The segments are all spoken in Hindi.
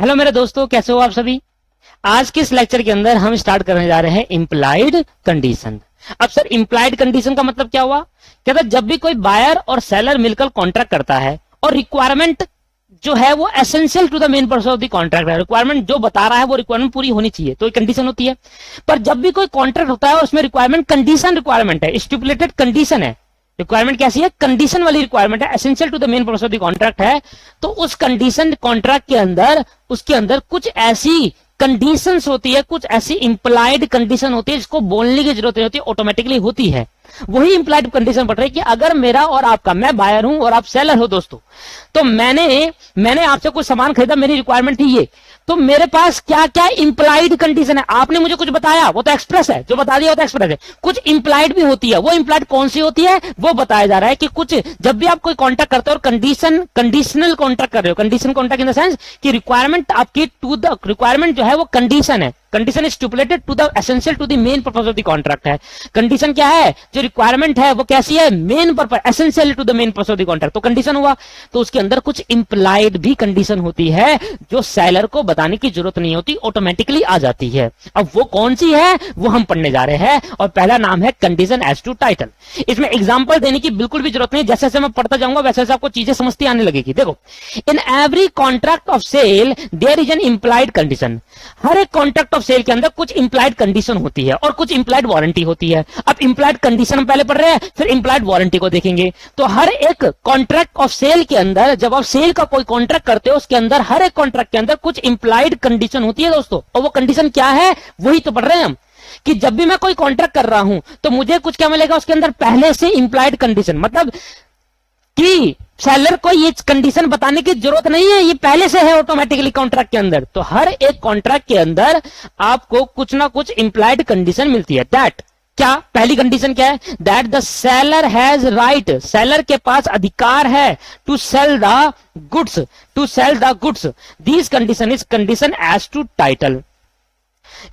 हेलो मेरे दोस्तों, कैसे हो आप सभी। आज के इस लेक्चर के अंदर हम स्टार्ट करने जा रहे हैं इंप्लाइड कंडीशन। अब सर, इंप्लाइड कंडीशन का मतलब क्या हुआ? कहता है जब भी कोई बायर और सेलर मिलकर कॉन्ट्रैक्ट करता है और रिक्वायरमेंट जो है वो essential to the main purpose of the contract है, रिक्वायरमेंट जो बता रहा है वो रिक्वायरमेंट पूरी होनी चाहिए, तो ये कंडीशन होती है। पर जब भी कोई कॉन्ट्रैक्ट होता है उसमें रिक्वायरमेंट कंडीशन रिक्वायरमेंट है, स्टिपुलेटेड कंडीशन है। रिक्वायरमेंट कैसी है? कंडीशन वाली रिक्वायरमेंट है, essential to the main purpose of the contract है। तो उस कंडीशन कॉन्ट्रैक्ट के अंदर उसके अंदर कुछ ऐसी कंडीशंस होती है, कुछ ऐसी इंप्लाइड कंडीशन होती है जिसको बोलने की जरूरत नहीं होती, ऑटोमेटिकली होती है। वही इंप्लाइड कंडीशन पड़ रही है कि अगर मेरा और आपका, मैं बायर हूं और आप सेलर हो दोस्तों, तो मैंने आपसे कुछ सामान खरीदा, मेरी रिक्वायरमेंट थी ये, तो मेरे पास क्या क्या इंप्लाइड कंडीशन है। आपने मुझे कुछ बताया वो तो एक्सप्रेस है, जो बता दिया वो तो एक्सप्रेस है। कुछ इंप्लाइड भी होती है, वो इंप्लाइड कौन सी होती है वो बताया जा रहा है कि कुछ जब भी आप कोई कॉन्ट्रैक्ट करते हो और कंडीशनल कॉन्ट्रैक्ट कर रहे हो, condition contract in the sense कि रिक्वायरमेंट आपकी टू द रिक्वायरमेंट जो है वो कंडीशन है, condition is stipulated to the essential to the main purpose of the contract है। कंडीशन क्या है? जो रिक्वायरमेंट है वो कैसी है? Main purpose, essential to the main purpose of the contract, तो कंडीशन हुआ। तो उसके अंदर कुछ इंप्लाइड भी कंडीशन होती है जो सेलर को बताने की जरूरत नहीं होती, ऑटोमेटिकली आ जाती है। अब वो कौन सी है वो हम पढ़ने जा रहे हैं, और पहला नाम है कंडीशन एज टू टाइटल। इसमें एग्जांपल देने की बिल्कुल भी जरूरत नहीं, जैसे जैसे मैं पढ़ता जाऊंगा वैसे वैसे आपको चीजें समझती आने लगेगी। देखो, in every contract of sale there is an implied condition. हर एक कॉन्ट्रैक्ट ऑफ सेल के अंदर कुछ इंप्लाइड कंडीशन होती है और कुछ इंप्लाइड वारंटी होती है। अब इंप्लाइड कंडीशन हम पहले पढ़ रहे हैं, फिर इंप्लाइड वारंटी को देखेंगे। तो हर एक कॉन्ट्रैक्ट ऑफ सेल के अंदर, जब आप सेल का कोई कॉन्ट्रैक्ट करते हो उसके अंदर हर एक कॉन्ट्रैक्ट के अंदर कुछ इंप्लाइड कंडीशन होती है दोस्तों। और वो कंडीशन क्या है वही तो पढ़ रहे हैं हम, कि जब भी मैं कोई कॉन्ट्रैक्ट कर रहा हूं तो मुझे कुछ क्या मिलेगा उसके अंदर, पहले से इंप्लाइड कंडीशन, मतलब कि सेलर को ये कंडीशन बताने की जरूरत नहीं है, ये पहले से है ऑटोमेटिकली कॉन्ट्रैक्ट के अंदर। तो हर एक कॉन्ट्रैक्ट के अंदर आपको कुछ ना कुछ इंप्लाइड कंडीशन मिलती है। दैट क्या, पहली कंडीशन क्या है? That the seller has right, seller के पास अधिकार है to sell the goods, to sell the goods. This condition is condition as to title.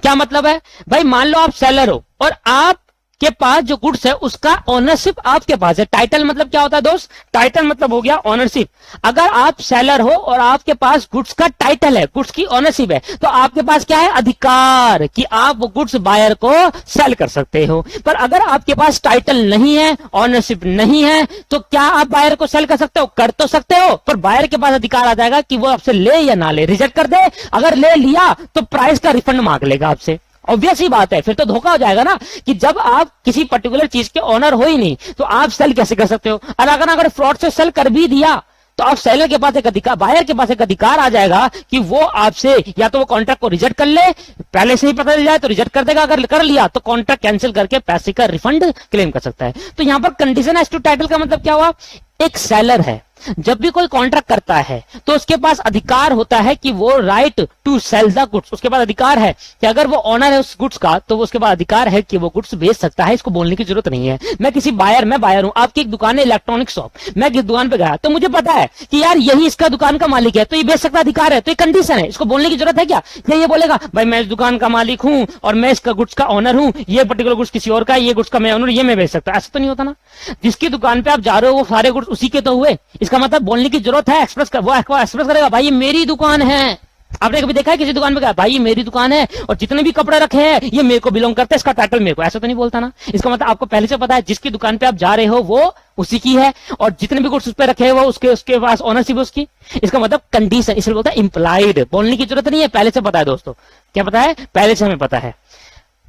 क्या मतलब है भाई? मान लो आप सेलर हो और आप के पास जो गुड्स है उसका ओनरशिप आपके पास है। टाइटल मतलब क्या होता है दोस्त? टाइटल मतलब हो गया ओनरशिप। अगर आप सेलर हो और आपके पास गुड्स का टाइटल है, गुड्स की ओनरशिप है, तो आपके पास क्या है? अधिकार, कि आप वो गुड्स बायर को सेल कर सकते हो। पर अगर आपके पास टाइटल नहीं है, ओनरशिप नहीं है, तो क्या आप बायर को सेल कर सकते हो? कर तो सकते हो, पर बायर के पास अधिकार आ जाएगा कि वो आपसे ले या ना ले, रिजेक्ट कर दे। अगर ले लिया तो प्राइस का रिफंड मांग लेगा आपसे। ऑब्वियस ही बात है, फिर तो धोखा हो जाएगा ना, कि जब आप किसी पर्टिकुलर चीज के ओनर हो ही नहीं तो आप सेल कैसे कर सकते हो। और अगर फ्रॉड से सेल कर भी दिया तो आप सेलर के पास एक अधिकार, बायर के पास एक अधिकार आ जाएगा कि वो आपसे या तो वो कॉन्ट्रैक्ट को रिजेक्ट कर ले, पहले से ही पता चल जाए तो रिजेक्ट कर देगा, अगर कर लिया तो कॉन्ट्रैक्ट कैंसिल करके पैसे का रिफंड क्लेम कर सकता है। तो यहां पर कंडीशन एज टू टाइटल का मतलब क्या हुआ? एक सेलर है, जब भी कोई कॉन्ट्रैक्ट करता है तो उसके पास अधिकार होता है कि वो right to sell the goods, उसके पास अधिकार है कि अगर वो ऑनर है उस गुड्स का तो उसके पास अधिकार है कि वो गुड्स बेच सकता है। इसको बोलने की जरूरत नहीं है। मैं किसी बायर, मैं बायर हूं, आपकी एक दुकान है इलेक्ट्रॉनिक शॉप, मैं किस दुकान पे गया तो मुझे पता है कि यार यही इसका दुकान का मालिक है तो ये बेच सकता, अधिकार है, तो ये कंडीशन है। इसको बोलने की जरूरत है क्या? ये बोलेगा भाई मैं इस दुकान का मालिक हूं और मैं इसका गुड्स का ऑनर हूं, ये पर्टिकुलर गुड्स किसी और का, ये गुड्स का मैं ऑनर, ये मैं बेच सकता, ऐसा तो नहीं होता ना। जिसकी दुकान पे आप जा रहे हो वो सारे गुड्स उसी के तो हुए, इसका मतलब बोलने की जरूरत है, एक्सप्रेस कर, वो एक्सप्रेस करेगा भाई ये मेरी दुकान है। आपने कभी देखा है किसी दुकान पे गया भाई ये मेरी दुकान है और जितने भी कपड़े रखे हैं ये मेरे को बिलोंग करते हैं, इसका टाइटल मेरे को, ऐसा तो नहीं बोलता ना। इसका मतलब आपको पहले से पता है जिसकी दुकान पे आप जा रहे हो वो उसी की है और जितने भी गुड्स उस पे रखे हैं वो उसके पास ओनरशिप है उसकी। इसका मतलब कंडीशन, इसलिए बोलता है इंप्लाइड, बोलने की जरूरत नहीं है, पहले से पता है दोस्तों। क्या पता है? पहले से हमें पता है।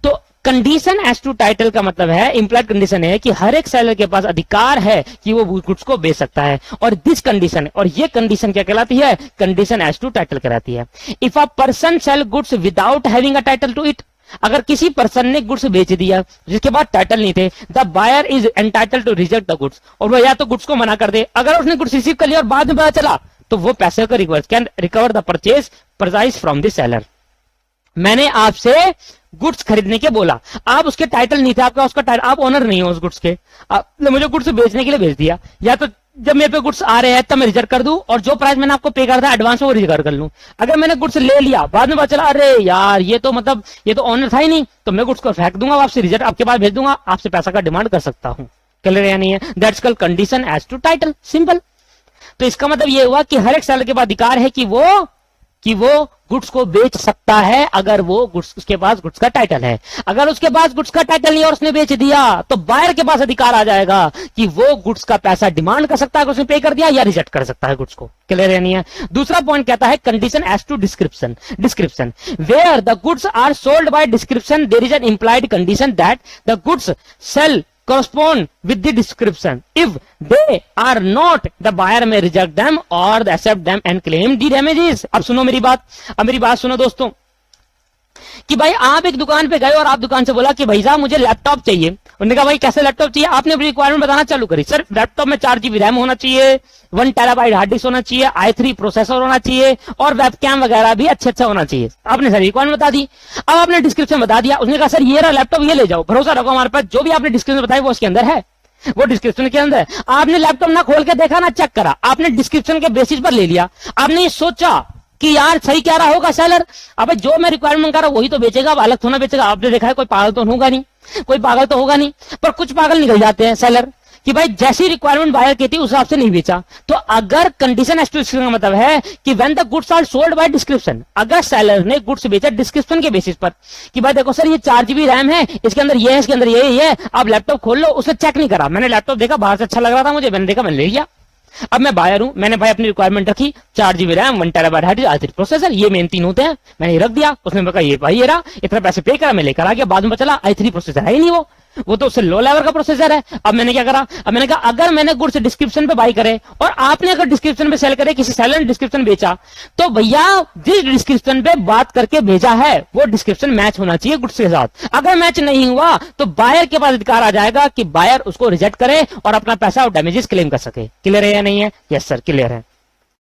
तो कंडीशन एज टू टाइटल का मतलब है, इंप्लाइड कंडीशन है कि हर एक सेलर के पास अधिकार है कि वो गुड्स को बेच सकता है। और दिस कंडीशन, और ये कंडीशन क्या कहलाती है? कंडीशन एज टू टाइटल कहलाती है। If a person sell goods without having a title to it, अगर किसी पर्सन ने गुड्स बेच दिया जिसके बाद टाइटल नहीं थे, the buyer is entitled to reject the goods, और वो या तो गुड्स को मना कर दे, अगर उसने गुड्स रिसीव कर लिया और बाद में पता चला तो वो पैसे को recover the purchase price from the seller. मैंने आपसे गुड्स खरीदने के बोला, आप उसके टाइटल नहीं थे, आपका उसका टाइटल, आप ओनर नहीं हो उस गुड्स के, आपने मुझे गुड्स बेचने के लिए भेज दिया, या तो जब मेरे पे गुड्स आ रहे हैं तब मैं रिजेक्ट कर दूं और जो प्राइस मैंने आपको पे कर दिया एडवांस में वो रिजेक्ट कर लूं। अगर मैंने गुड्स ले लिया बाद में पता चला अरे यार ये तो मतलब ये तो ऑनर था ही नहीं, तो मैं गुड्स को फेंक दूंगा, आपसे रिजेक्ट आपके पास भेज दूंगा, आपसे पैसा का डिमांड कर सकता हूं। क्लियर या नहीं है? That's called condition as to title, simple. तो इसका मतलब ये हुआ कि हर एक सेलर के पास अधिकार है कि वो कि वो गुड्स को बेच सकता है अगर वो गुड्स उसके पास गुड्स का टाइटल है। अगर उसके पास गुड्स का टाइटल नहीं और उसने बेच दिया तो बायर के पास अधिकार आ जाएगा कि वो गुड्स का पैसा डिमांड कर सकता है अगर उसने पे कर दिया, या रिजेक्ट कर सकता है गुड्स को। क्लियर है नहीं है? दूसरा पॉइंट कहता है condition as to description. Description where the goods are sold by description there is an implied condition that the goods sell correspond with the description. If they are not, the buyer may reject them or accept them and claim the damages. अब सुनो मेरी बात, अब मेरी बात सुनो दोस्तों, कि भाई आप एक दुकान पे गए और आप दुकान से बोला कि भाई साहब मुझे लैपटॉप चाहिए। उन्होंने कहा भाई कैसे लैपटॉप चाहिए? आपने अपनी रिक्वायरमेंट बताना चालू करी, सर लैपटॉप में 4 GB रैम होना चाहिए, 1 TB हार्ड डिस्क होना चाहिए, i3 प्रोसेसर होना चाहिए और वेबकैम वगैरह भी अच्छा होना चाहिए। आपने सर रिक्वायरमेंट बता दी। अब आपने डिस्क्रिप्शन बता दिया। उसने कहा सर ये रहा लैपटॉप, ये ले जाओ, भरोसा रखो हमारे पास, जो भी आपने डिस्क्रिप्शन बताया वो उसके अंदर है, वो डिस्क्रिप्शन के अंदर। आपने लैपटॉप ना खोल के देखा, ना चेक करा, आपने डिस्क्रिप्शन के बेसिस पर ले लिया। आपने ये सोचा कि यार सही क्या रहा होगा सेलर, अब जो मैं रिक्वायरमेंट कर रहा हूं वही तो बेचेगा, अलग थोड़ा बेचेगा। आपने देखा है कोई पागल तो होगा नहीं, कोई पागल तो होगा नहीं, पर कुछ पागल निकल जाते हैं सेलर कि भाई जैसी रिक्वायरमेंट बायर की थी उस हिसाब से नहीं बेचा। तो अगर कंडीशन एज टू डिस्क्रिप्शन का मतलब है कि when the goods are sold by description, अगर सेलर ने गुड्स बेचा डिस्क्रिप्शन के बेसिस पर कि भाई देखो सर ये 4 GB रैम है, इसके अंदर ये है, इसके अंदर ये है, आप लैपटॉप खोल लो, उसने चेक नहीं करा, मैंने लैपटॉप देखा बाहर से अच्छा लग रहा था मुझे, मैंने देखा, मैंने ले लिया। अब मैं बायर हूं, मैंने भाई अपनी रिक्वायरमेंट रखी, 4 GB RAM, 1 TB hard disk, i3 processor, ये मेन 3 होते हैं, मैंने रख दिया। उसने कहा ये भाई ये रहा, इतना पैसे पे करा, मैं लेकर आ गया। बाद में चला i3 प्रोसेसर है ही नहीं, वो तो उससे लो लेवल का प्रोसेसर है। अब मैंने क्या करा, अब मैंने कहा अगर मैंने गुड्स डिस्क्रिप्शन पे बाई करे और आपने अगर डिस्क्रिप्शन पे सेल करे, किसी सेलर ने डिस्क्रिप्शन बेचा, तो भैया जिस डिस्क्रिप्शन पे बात करके भेजा है वो डिस्क्रिप्शन मैच होना चाहिए गुड्स के साथ। अगर मैच नहीं हुआ तो बायर के पास अधिकार आ जाएगा कि बायर उसको रिजेक्ट करे और अपना पैसा और डैमेजेस क्लेम कर सके। क्लियर है या नहीं है? यस सर क्लियर है।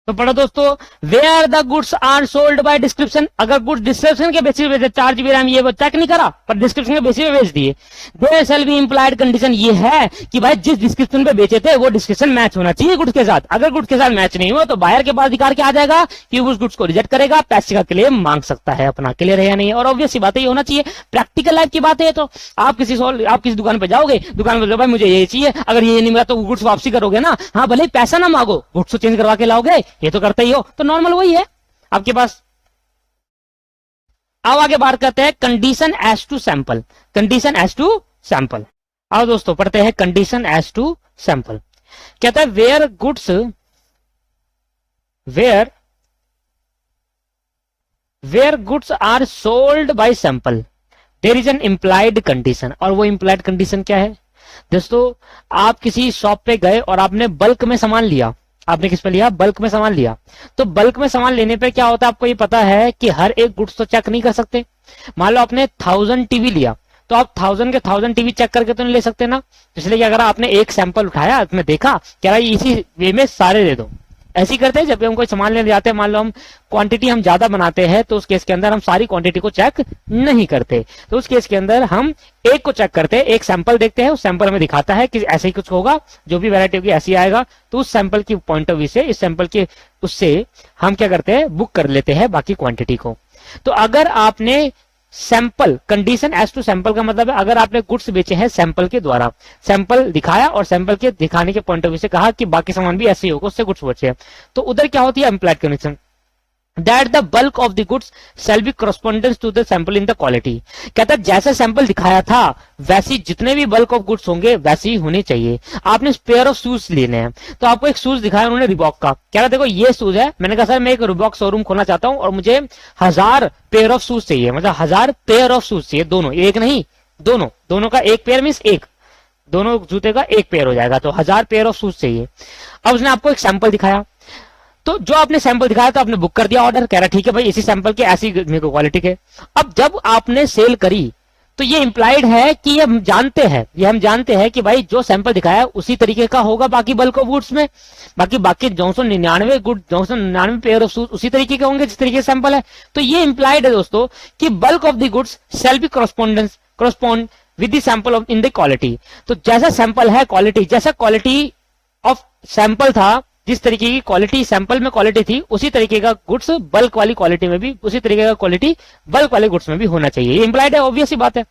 तो पढ़ो दोस्तों, where the goods are sold by description, अगर गुड्स डिस्क्रिप्शन के बेसिस पे 4 GB रैम, ये वो चेक नहीं करा पर डिस्क्रिप्शन के बेसिस पे बेच दिए, there shall be implied condition, ये है कि भाई जिस डिस्क्रिप्शन पे बेचे थे वो डिस्क्रिप्शन मैच होना चाहिए गुड्स के साथ। अगर गुड्स के साथ मैच नहीं हुआ तो बायर के पास अधिकार क्या आ जाएगा कि उस गुड्स को रिजेक्ट करेगा, पैसे का क्लेम मांग सकता है अपना। क्लियर है या नहीं? और ऑब्वियस सी बात है, ये होना चाहिए, प्रैक्टिकल लाइफ की बात है। तो आप किसी दुकान पे जाओगे, दुकान पे भाई मुझे ये चाहिए, अगर ये नहीं मिला तो गुड्स वापसी करोगे ना? हाँ भले पैसा ना मांगो, गुड्स को चेंज करवा के लाओगे, ये तो करते ही हो, तो नॉर्मल वही है आपके पास। अब आगे बात करते हैं condition as to sample. Condition as to sample, आओ दोस्तों पढ़ते हैं कंडीशन एज टू सैंपल। कहता है where goods are sold by sample there is an implied condition. और वो इंप्लाइड कंडीशन क्या है दोस्तों? आप किसी शॉप पे गए और आपने बल्क में सामान लिया। आपने किस पे लिया? बल्क में सामान लिया। तो बल्क में सामान लेने पे क्या होता है, आपको ये पता है कि हर एक गुड्स तो चेक नहीं कर सकते। मान लो आपने 1000 टीवी लिया तो आप 1000 के 1000 टीवी चेक करके तो नहीं ले सकते ना। इसलिए क्या करा, आपने एक सैंपल उठाया, उसमें देखा, कह रहा इसी वे में सारे दे दो। ऐसी करते हैं जब भी हम कोई सामान लेने जाते हैं, मान लो हम क्वांटिटी हम ज्यादा बनाते हैं तो उस केस के अंदर हम सारी क्वांटिटी को चेक नहीं करते। तो उस केस के अंदर हम एक को चेक करते हैं, एक सैंपल देखते हैं, उस सैंपल हमें दिखाता है कि ऐसे ही कुछ होगा, जो भी वैरायटी होगी ऐसी आएगा। तो उस सैंपल की पॉइंट ऑफ व्यू से, इस सैंपल के उससे हम क्या करते हैं, बुक कर लेते हैं बाकी क्वांटिटी को। तो अगर आपने sample, condition as to sample का मतलब है अगर आपने गुड्स बेचे हैं सैंपल के द्वारा, सैंपल दिखाया और सैंपल के दिखाने के पॉइंट ऑफ व्यू से कहा कि बाकी सामान भी ऐसे ही होगा, उससे गुड्स बचे, तो उधर क्या होती है implied condition, that the bulk of the goods shall be correspondence to the sample in the quality. कहता है जैसा सैंपल दिखाया था वैसी जितने भी बल्क ऑफ गुड्स होंगे वैसे ही होने चाहिए। आपने पेयर ऑफ शूज लेने हैं तो आपको एक शूज दिखाया उन्होंने रिबॉक का, कह रहा देखो ये शूज है। मैंने कहा सर मैं एक रिबॉक शोरूम खोलना चाहता हूं और मुझे 1000 पेयर ऑफ शूज चाहिए, मतलब 1000 पेयर ऑफ शूज चाहिए, दोनों, एक नहीं दोनों का एक पेयर मींस एक, दोनों जूते का एक पेयर हो जाएगा, तो 1000 पेयर ऑफ शूज चाहिए। अब उसने आपको एक सैंपल दिखाया, तो जो आपने सैंपल दिखाया तो आपने बुक कर दिया ऑर्डर, कह रहा ठीक है भाई इसी सैंपल के ऐसी मेरे को क्वालिटी के। अब जब आपने सेल करी तो ये इंप्लाइड है कि ये हम जानते हैं कि भाई जो सैंपल दिखाया उसी तरीके का होगा बाकी बल्क ऑफ गुड्स में, बाकी 999 पेयर ऑफ शूज उसी तरीके के होंगे जिस तरीके से सैंपल है। तो ये इंप्लाइड है दोस्तों कि bulk of the goods shall B correspond with the sample of in the quality. तो जैसा सैंपल है क्वालिटी, जैसा क्वालिटी ऑफ सैंपल था, जिस तरीके की क्वालिटी सैंपल में क्वालिटी थी उसी तरीके का गुड्स बल्क वाली क्वालिटी में भी, उसी तरीके का क्वालिटी बल्क वाले गुड्स में भी होना चाहिए। ये इंप्लाइड है, ऑब्वियस ही बात है।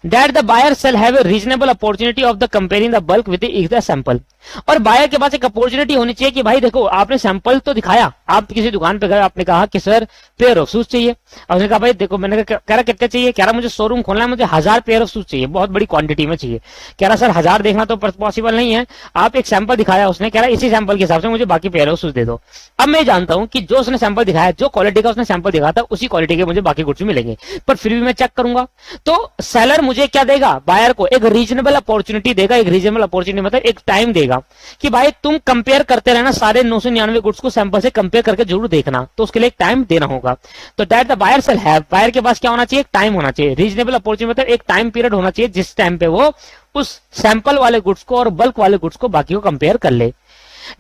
That the buyer shall have a reasonable opportunity of the comparing the bulk with the sample. और बायर के पास एक अपॉर्चुनिटी होनी चाहिए कि भाई देखो आपने सैंपल तो दिखाया, आप किसी दुकान पे गए, आपने कहा कि सर पेयर ऑफ शूज चाहिए, और उसने कहा भाई देखो, मैंने कह रहा कितने चाहिए, कह रहा मुझे शोरूम खोलना है, मुझे 1000 पेयर ऑफ शूज चाहिए, बहुत बड़ी क्वांटिटी में चाहिए। कह रहा सर 1000 देखना तो पॉसिबल नहीं है, आप एक सैंपल दिखाया उसने, कह रहा इसी सैंपल के हिसाब से मुझे बाकी पेयर ऑफ शूज दे दो। अब मैं जानता हूं कि जो उसने सैंपल दिखाया, जो क्वालिटी का उसने सैंपल दिखाया था, उसी क्वालिटी के मुझे बाकी गुड्स मिलेंगे, पर फिर भी मैं चेक करूंगा। तो सेलर मुझे क्या देगा, बायर को एक रीजनेबल अपॉर्चुनिटी देगा। एक रीजनेबल अपॉर्चुनिटी मतलब एक टाइम देगा कि भाई तुम कंपेयर करते रहना, सारे 999 गुड्स को सैंपल से कंपेयर करके जरूर देखना, तो उसके लिए एक टाइम देना होगा। तो that the buyer shall have, buyer के पास क्या होना चाहिए, एक टाइम होना चाहिए। रीजनेबल अपॉर्चुनिटी मतलब एक टाइम पीरियड होना चाहिए जिस टाइम पे वो उस सैंपल वाले गुड्स को और बल्क वाले गुड्स को बाकी को कंपेयर कर ले।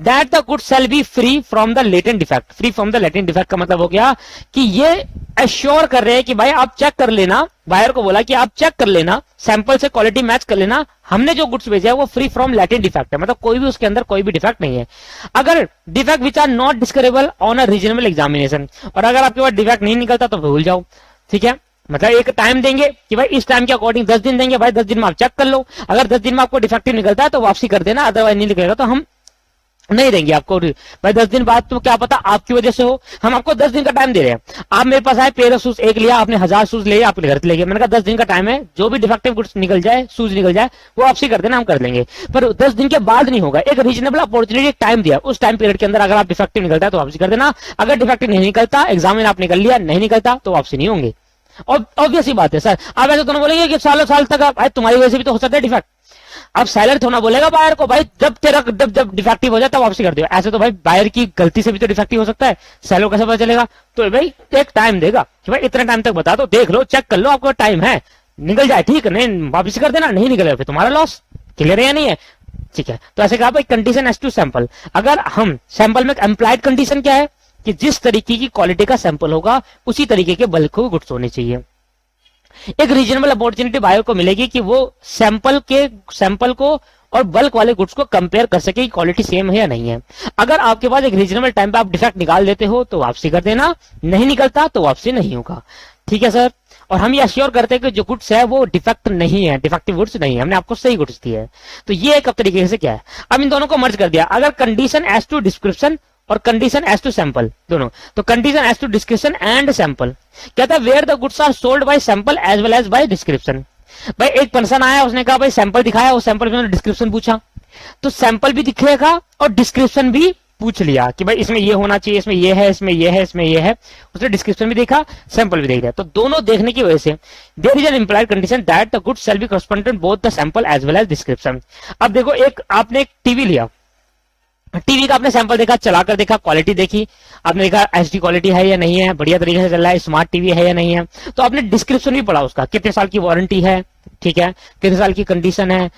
That the goods shall be free from the latent defect. Free from the latent defect का मतलब हो गया कि ये एश्योर कर रहे हैं कि भाई आप चेक कर लेना, बायर को बोला कि आप चेक कर लेना, सैंपल से क्वालिटी मैच कर लेना, हमने जो गुड्स भेजा है वो फ्री फ्रॉम लेटेंट डिफेक्ट है, मतलब कोई भी उसके अंदर कोई भी डिफेक्ट नहीं है। अगर defect which are not discoverable on a reasonable examination, और अगर आपके पास डिफेक्ट नहीं निकलता तो भूल जाओ, ठीक है। मतलब एक टाइम देंगे कि भाई इस टाइम के अकॉर्डिंग 10 दिन देंगे, भाई 10 दिन में आप चेक कर लो, अगर 10 दिन में आपको डिफेक्टिव निकलता है तो वापसी कर देना, अदरवाइज नहीं निकलेगा तो हम नहीं देंगे आपको। भाई 10 दिन बाद तो क्या पता आपकी वजह से हो, हम आपको 10 दिन का टाइम दे रहे हैं। आप मेरे पास आए, पेयर ऑफ शूज एक लिया आपने, 1000 शूज लिए आपने घर ले गए, मैंने कहा 10 दिन का टाइम है, जो भी डिफेक्टिव गुड्स निकल जाए, शूज निकल जाए, वो वापसी कर देना, हम कर लेंगे, पर 10 दिन के बाद नहीं होगा। एक रीजनेबल अपॉर्चुनिटी, एक टाइम दिया, उस टाइम पीरियड के अंदर अगर आप डिफेक्टिव निकलता है तो वापसी कर देना, अगर डिफेक्टिव नहीं निकलता, एग्जाम में आप निकल लिया, नहीं निकलता तो वापसी नहीं होंगे। और ऑब्वियस ही बात है सर, आप ऐसे तो बोलेंगे कि सालों साल तक भाई तुम्हारी वजह से भी तो हो सकता है डिफेक्ट। अब सेलर थोड़ा बोलेगा बायर को भाई जब तेरा जब डिफेक्टिव हो जाए तब वापसी कर दियो, ऐसे तो भाई बायर की गलती से भी तो डिफेक्टिव हो सकता है, सेलर कैसे पता चलेगा। तो भाई एक टाइम देगा कि भाई इतने टाइम तक बता दो, देख लो, चेक कर लो, आपको टाइम है, निकल जाए ठीक, नहीं वापसी कर देना, नहीं निकले फिर तुम्हारा लॉस। क्लियर है या नहीं है, ठीक है। तो ऐसे कहा भाई कंडीशन एज टू सैंपल। अगर हम सैंपल में एम्प्लॉयड कंडीशन क्या है कि जिस तरीके की क्वालिटी का सैंपल होगा उसी तरीके के बल्क गुड्स होने चाहिए। एक रीजनेबल अपॉर्चुनिटी बायर को मिलेगी कि वो सैंपल को और बल्क वाले गुड्स को कंपेयर कर सके कि क्वालिटी सेम है या नहीं है। अगर आपके पास एक रीजनेबल टाइम पे आप डिफेक्ट निकाल देते हो तो वापसी कर देना, नहीं निकलता तो वापसी नहीं होगा, ठीक है सर। और हम ये अश्योर करते हैं कि जो गुड्स है वो डिफेक्ट नहीं है, डिफेक्टिव गुड्स नहीं है, हमने आपको सही गुड्स दिए है। तो ये एक तरीके से क्या है, अब इन दोनों को मर्ज कर दिया। अगर कंडीशन एज टू डिस्क्रिप्शन और कंडीशन एज टू सैंपल दोनों, तो condition as to description and sample कहता है where the goods are sold by sample as well as by description. भाई एक पर्सन आया, उसने कहा भाई सैंपल दिखाया, उस सैंपल में डिस्क्रिप्शन पूछा, तो सैंपल भी दिखेगा और डिस्क्रिप्शन भी पूछ लिया कि भाई इसमें ये होना चाहिए, इसमें ये है, इसमें ये है, इसमें ये है, उसने डिस्क्रिप्शन भी देखा, सैंपल भी देख लिया। तो दोनों देखने की वजह से there is an implied condition that the goods shall be correspondent both the sample as well as description. अब देखो, एक आपने एक टीवी लिया, टीवी का आपने सैंपल देखा, चलाकर देखा, क्वालिटी देखी, आपने देखा एचडी क्वालिटी है या नहीं है, बढ़िया तरीके से चल रहा है, स्मार्ट टीवी है या नहीं है, तो आपने डिस्क्रिप्शन भी पढ़ा उसका, कितने साल की वारंटी है, ठीक है, कितने साल की कंडीशन है,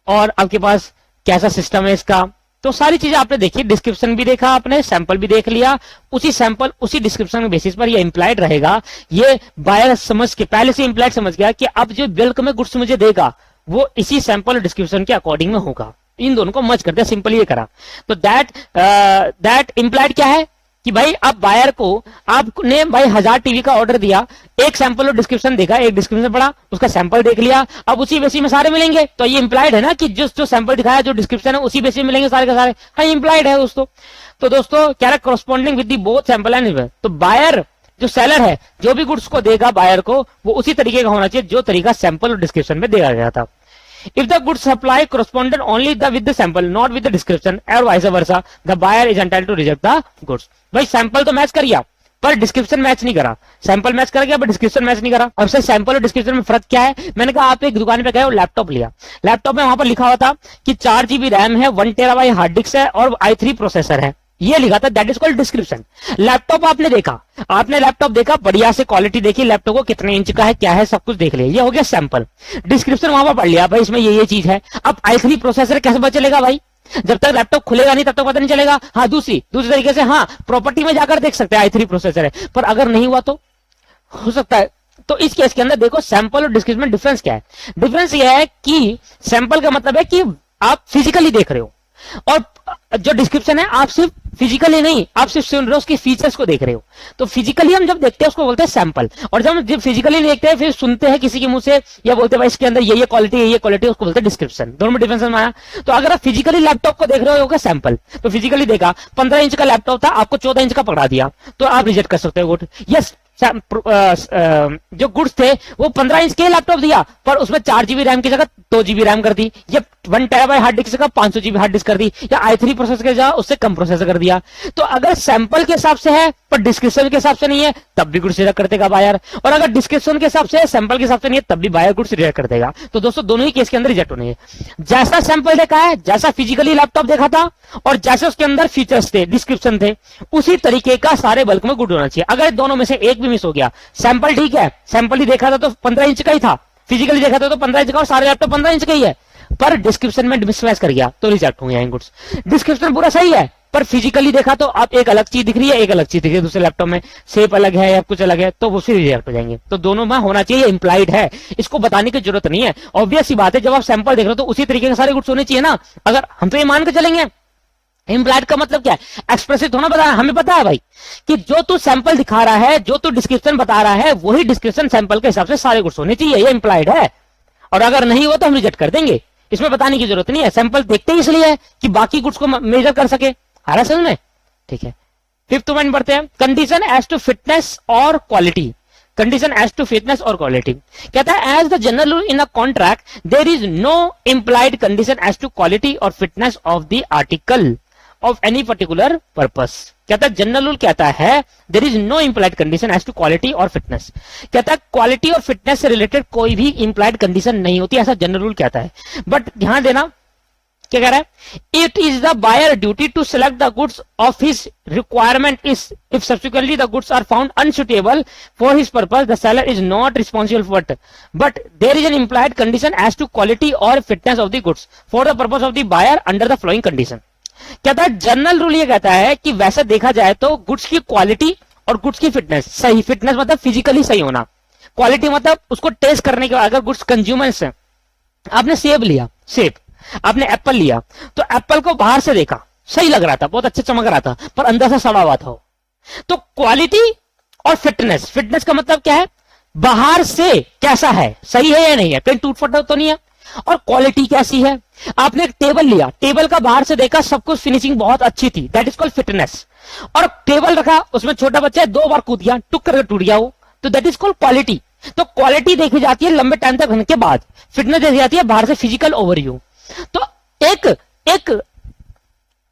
और आपके पास कैसा सिस्टम है इसका, तो सारी चीजें आपने देखी, डिस्क्रिप्शन भी देखा आपने, सैंपल भी देख लिया, उसी सैंपल उसी डिस्क्रिप्शन के बेसिस पर ये इंप्लाइड रहेगा। ये बायर समझ के पहले से इंप्लाइड समझ गया कि अब जो बल्क में गुड्स मुझे देगा वो इसी सैंपल और डिस्क्रिप्शन के अकॉर्डिंग में होगा। इन दोनों को मर्ज करते हैं, सिंपल ये करा। तो दैट इंप्लाइड क्या है कि भाई अब बायर को आपने भाई 1000 टीवी का ऑर्डर दिया, एक सैंपल और डिस्क्रिप्शन देखा, एक डिस्क्रिप्शन पढ़ा, उसका सैंपल देख लिया, अब उसी बेसिस में सारे मिलेंगे, तो ये इंप्लाइड है ना कि जो सैंपल दिखाया, जो डिस्क्रिप्शन है, उसी बेसिस में मिलेंगे सारे के सारे। हाँ, इंप्लाइड है दोस्तों। तो दोस्तों क्या है, corresponding with the both sample and, तो बायर जो सेलर है जो भी गुड्स को देगा बायर को, वो उसी तरीके का होना चाहिए जो तरीका सैंपल और डिस्क्रिप्शन में दिया गया था। If the goods supply corresponded only with the sample, not with the description, or vice versa, the buyer is entitled to reject the goods. भाई सैंपल तो मैच कर गया पर डिस्क्रिप्शन मैच नहीं करा, सैंपल मैच कर गया पर डिस्क्रिप्शन मैच नहीं करा। अब से सैंपल और डिस्क्रिप्शन में फर्क क्या है, मैंने कहा आप एक दुकान पे गए और लैपटॉप लिया, लैपटॉप में वहां पर लिखा हुआ था कि 4 GB रैम है, 1 TB हार्ड डिस्क है और i3 प्रोसेसर है, ये लिखा था, that is called description. Laptop आपने देखा, आपने लैपटॉप देखा, बढ़िया से क्वालिटी देखी, लैपटॉप को कितने इंच का है, क्या है, सब कुछ देख लिया, ये हो गया सैंपल। डिस्क्रिप्शन वहां पर पढ़ लिया, भाई इसमें ये चीज है। अब i3 प्रोसेसर कैसे पता चलेगा भाई, जब तक लैपटॉप खुलेगा नहीं तब तक पता नहीं चलेगा। हाँ, दूसरी तरीके से, हाँ, प्रॉपर्टी में जाकर देख सकते हैं i3 प्रोसेसर है, पर अगर नहीं हुआ तो हो सकता है। तो इस केस के अंदर देखो सैंपल और डिस्क्रिप्शन डिफरेंस क्या है। डिफरेंस यह है कि सैंपल का मतलब है कि आप फिजिकली देख रहे हो, और जो डिस्क्रिप्शन है आप सिर्फ फिजिकली नहीं, आप सिर्फ सुन रहे हो, उसके फीचर्स को देख रहे हो। तो फिजिकली हम जब देखते हैं उसको बोलते हैं सैंपल, और जब फिजिकली नहीं देखते हैं फिर सुनते हैं किसी के मुंह से या बोलते हैं भाई इसके अंदर ये क्वालिटी है, ये क्वालिटी, उसको बोलते हैं डिस्क्रिप्शन। दोनों में डिफरेंस आया। तो अगर आप फिजिकली लैपटॉप को देख रहे हो होगा सैंपल, तो फिजिकली देखा 15 इंच का लैपटॉप था, आपको 14 इंच का पकड़ा दिया, तो आप रिजेक्ट कर सकते हो गुड। यस, जो गुड्स थे वो 15 इंच के लैपटॉप दिया, पर उसमें 4 GB रैम की जगह 2 GB रैम कर दी, या 1 TB हार्ड डिस्क की जगह 500 GB हार्ड डिस्क कर दी, या i3 प्रोसेसर की जगह उससे कम प्रोसेसर कर दिया। तो अगर सैंपल के हिसाब से है पर डिस्क्रिप्शन के हिसाब से नहीं है, तब भी गुड्स रिजेक्ट कर देगा बायर, और अगर डिस्क्रिप्शन के हिसाब से है, सैंपल के हिसाब से नहीं है, तब भी बायर गुड्स रिजेक्ट कर देगा। तो दोस्तों दोनों ही केस के अंदर रिजेक्ट होने हैं। जैसा सैंपल देखा है, जैसा फिजिकली लैपटॉप देखा था, और जैसे उसके अंदर फीचर्स थे, डिस्क्रिप्शन थे, उसी तरीके का सारे बल्क में गुड होना चाहिए। अगर दोनों में से एक भी मिस हो गया, सैंपल ठीक है, सैंपल ही देखा था तो 15 इंच का ही था, फिजिकली देखा था तो 15 इंच का, और सारे लैपटॉप 15 इंच का ही है, पर डिस्क्रिप्शन में मिसमैच कर गया तो रिजेक्ट होंगे गुड्स। डिस्क्रिप्शन पूरा सही है पर फिजिकली देखा तो आप एक अलग चीज दिख रही है, एक अलग चीज दिख रही है दूसरे लैपटॉप में, शेप अलग है या कुछ अलग है, तो वो फिर रिजेक्ट हो जाएंगे। तो दोनों में होना चाहिए, इंप्लाइड है, इसको बताने की जरूरत नहीं है। ऑब्वियस सी बात है, जब आप सैंपल देख रहे हो तो उसी तरीके के सारे गुड्स होने चाहिए ना। अगर हम तो ये मान के चलेंगे, इम्प्लाइड का मतलब क्या है, एक्सप्रेसिव होना बता, हमें पता है भाई कि जो तू सैंपल दिखा रहा है, जो तू डिस्क्रिप्शन बता रहा है, वही डिस्क्रिप्शन सैंपल के हिसाब से सारे गुड्स होने चाहिए, ये इम्प्लाइड है। और अगर नहीं हो तो हम रिजेक्ट कर देंगे, इसमें बताने की जरूरत नहीं है। सैंपल देखते ही इसलिए है कि बाकी गुड्स को मेजर कर सके। आ रहा समझ में? ठीक है, फिफ्थ पॉइंट बढ़ते हैं, कंडीशन एज टू फिटनेस और quality. Condition as to fitness और क्वालिटी कहता है, as the general rule in a contract there is no implied condition as to quality और fitness of the article of any particular purpose. कहता है जनरल रूल कहता है there is no implied condition as to quality और फिटनेस। कहता है क्वालिटी और फिटनेस से रिलेटेड कोई भी इंप्लाइड कंडीशन नहीं होती, ऐसा जनरल रूल कहता है। बट ध्यान देना क्या कह रहा है, it is the buyer duty to select the goods of his requirement is if subsequently the goods are found unsuitable for his purpose the seller is not responsible for it, but there is an implied condition as to quality और fitness of the goods for the purpose of the buyer under the following condition. कहता है जनरल रूल ये कहता है कि वैसे देखा जाए तो गुड्स की क्वालिटी और गुड्स की फिटनेस, सही फिटनेस मतलब फिजिकली सही होना, क्वालिटी मतलब उसको टेस्ट करने के बाद, अगर गुड्स कंज्यूमर्स है, आपने सेब लिया, सेब, आपने एप्पल लिया, तो एप्पल को बाहर से देखा सही लग रहा था, बहुत अच्छा चमक रहा था, पर अंदर से सड़ा हुआ था। तो क्वालिटी और फिटनेस, फिटनेस का मतलब क्या है, बाहर से कैसा है, सही है या नहीं है, कहीं टूट फट तो नहीं है, और क्वालिटी कैसी है। आपने एक टेबल लिया, टेबल का बाहर से देखा सब कुछ फिनिशिंग बहुत अच्छी थी, दैट इज कॉल्ड फिटनेस, और टेबल रखा उसमें छोटा बच्चा 2 बार कूद गया, टुक करके टूट गया वो, तो दैट इज कॉल्ड क्वालिटी। तो क्वालिटी देखी जाती है लंबे टाइम तक रहने के बाद, फिटनेस देखी जाती है बाहर से फिजिकल ओवरव्यू। तो एक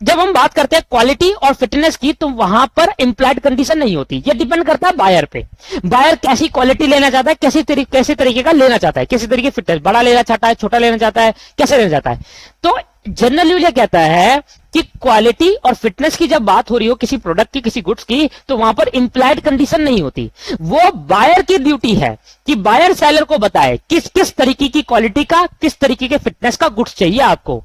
जब हम बात करते हैं क्वालिटी और फिटनेस की, तो वहां पर इंप्लाइड कंडीशन नहीं होती, ये डिपेंड करता है बायर पे, बायर कैसी क्वालिटी लेना चाहता है, कैसे तरीके का लेना चाहता है, कैसे तरीके फिटनेस, बड़ा लेना चाहता है, छोटा लेना चाहता है, कैसे लेना चाहता है। तो जनरली ये कहता है कि क्वालिटी और फिटनेस की जब बात हो रही हो किसी प्रोडक्ट की, किसी गुड्स की, तो वहां पर इंप्लाइड कंडीशन नहीं होती। वो बायर की ड्यूटी है कि बायर सेलर को बताए किस किस तरीके की क्वालिटी का, किस तरीके के फिटनेस का गुड्स चाहिए आपको।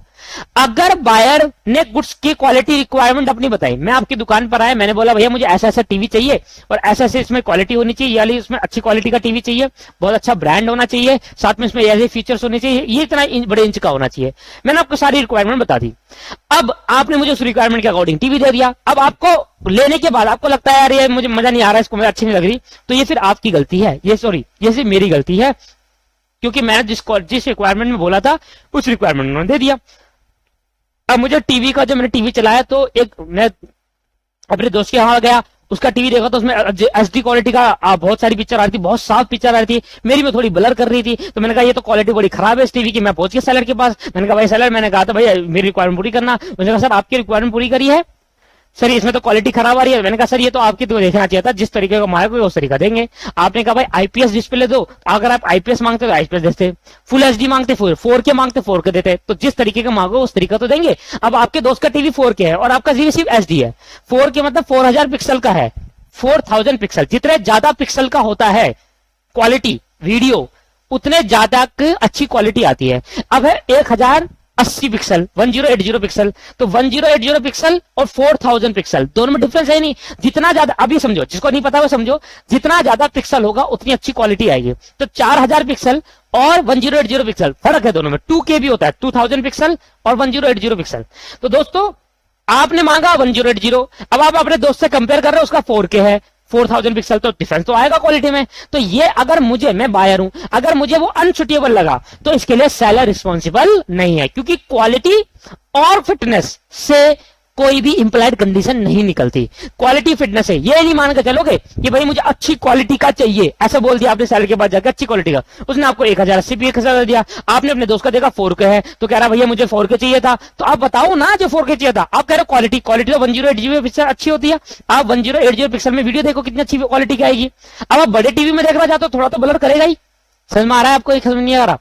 अगर बायर ने गुड्स की क्वालिटी रिक्वायरमेंट अपनी बताई, मैं आपकी दुकान पर आया, मैंने बोला भैया मुझे ऐसा ऐसा टीवी चाहिए और ऐसे ऐसे इसमें क्वालिटी होनी चाहिए, यानी इसमें अच्छी क्वालिटी का टीवी चाहिए, बहुत अच्छा ब्रांड होना चाहिए, साथ में इसमें ऐसे फीचर्स होने चाहिए, ये इतना बड़े इंच का होना चाहिए, मैंने आपको सारी रिक्वायरमेंट बता दी। अब आपने मुझे उस रिक्वायरमेंट के अकॉर्डिंग टीवी दे दिया। अब आपको लेने के बाद आपको लगता है यार ये मुझे मजा नहीं आ रहा, इसको मुझे अच्छी नहीं लग रही, तो ये फिर आपकी गलती है, ये सिर्फ मेरी गलती है, क्योंकि मैंने जिस रिक्वायरमेंट में बोला था उस रिक्वायरमेंट उन्होंने दे दिया। अब मुझे टीवी का, जब मैंने टीवी चलाया तो मैं अपने दोस्त के यहाँ गया, उसका टीवी देखा तो उसमें एचडी क्वालिटी का बहुत सारी पिक्चर आ रही थी, बहुत साफ पिक्चर आ रही थी, मेरी में थोड़ी ब्लर कर रही थी, तो मैंने कहा ये तो क्वालिटी बड़ी खराब है इस टीवी की। मैं पहुंच गया सेलर के पास, मैंने कहा भाई सेलर, मैंने कहा था भाई मेरी रिक्वायरमेंट पूरी करना, मैंने कहा सर आपकी रिक्वायरमेंट पूरी करी है सर, इसमें तो क्वालिटी खराब आ रही है। मैंने कहा सर ये तो आपकी तो देखना चाहिए था, जिस तरीके का मांगे उस तरीका देंगे। आपने कहा भाई आईपीएस डिस्प्ले दो, अगर आप आईपीएस मांगते तो आईपीएस देते, फुल एचडी मांगते 4K मांगते 4K देते, तो जिस तरीके का मांगो उस तरीका तो देंगे। अब आपके दोस्त का टीवी 4K है और आपका टीवी सिर्फ एचडी है, 4K मतलब 4000 पिक्सल का है, 4000 पिक्सल, जितने ज्यादा पिक्सल का होता है क्वालिटी वीडियो, उतने ज्यादा अच्छी क्वालिटी आती है। अब है 1080 पिक्सल, 1080 पिक्सल, तो 1080 पिक्सल और 4000 पिक्सल, दोनों में डिफरेंस है नहीं। जितना ज्यादा, अभी समझो, जिसको नहीं पता वो समझो, जितना ज्यादा पिक्सल होगा उतनी अच्छी क्वालिटी आएगी। तो 4000 पिक्सल और 1080 पिक्सल, फर्क है दोनों में, 2K भी होता है, 2000 पिक्सल और 1080 पिक्सल। तो दोस्तों आपने मांगा 1080, अब आप अपने दोस्त से कंपेयर कर रहे हो, उसका 4K है, 4000 पिक्सल, तो डिफरेंस तो आएगा क्वालिटी में। तो ये अगर मैं बायर हूं, अगर मुझे वो अनसुटेबल लगा तो इसके लिए सेलर रिस्पॉन्सिबल नहीं है, क्योंकि क्वालिटी और फिटनेस से कोई भी इंप्लाइड कंडीशन नहीं निकलती। क्वालिटी फिटनेस है, ये नहीं मान के चलोगे कि भाई मुझे अच्छी क्वालिटी का चाहिए, ऐसा बोल दिया आपने सेलर के पास जाकर अच्छी क्वालिटी का, उसने आपको 1080 पे 1000 दिया, आपने अपने दोस्त का देखा 4K है तो कह रहा भैया मुझे 4K चाहिए था, तो आप बताओ ना जो 4K चाहिए था, आप कह रहे हो क्वालिटी तो 1080 पिक्सल अच्छी होती है, आप 1080 पिक्सल में वीडियो देखो कितनी अच्छी क्वालिटी की आएगी। अब आप बड़े टीवी में देखना चाहते हो थोड़ा तो ब्लर करेगा ही, समझ में आ रहा है आपको, समझ नहीं आ रहा?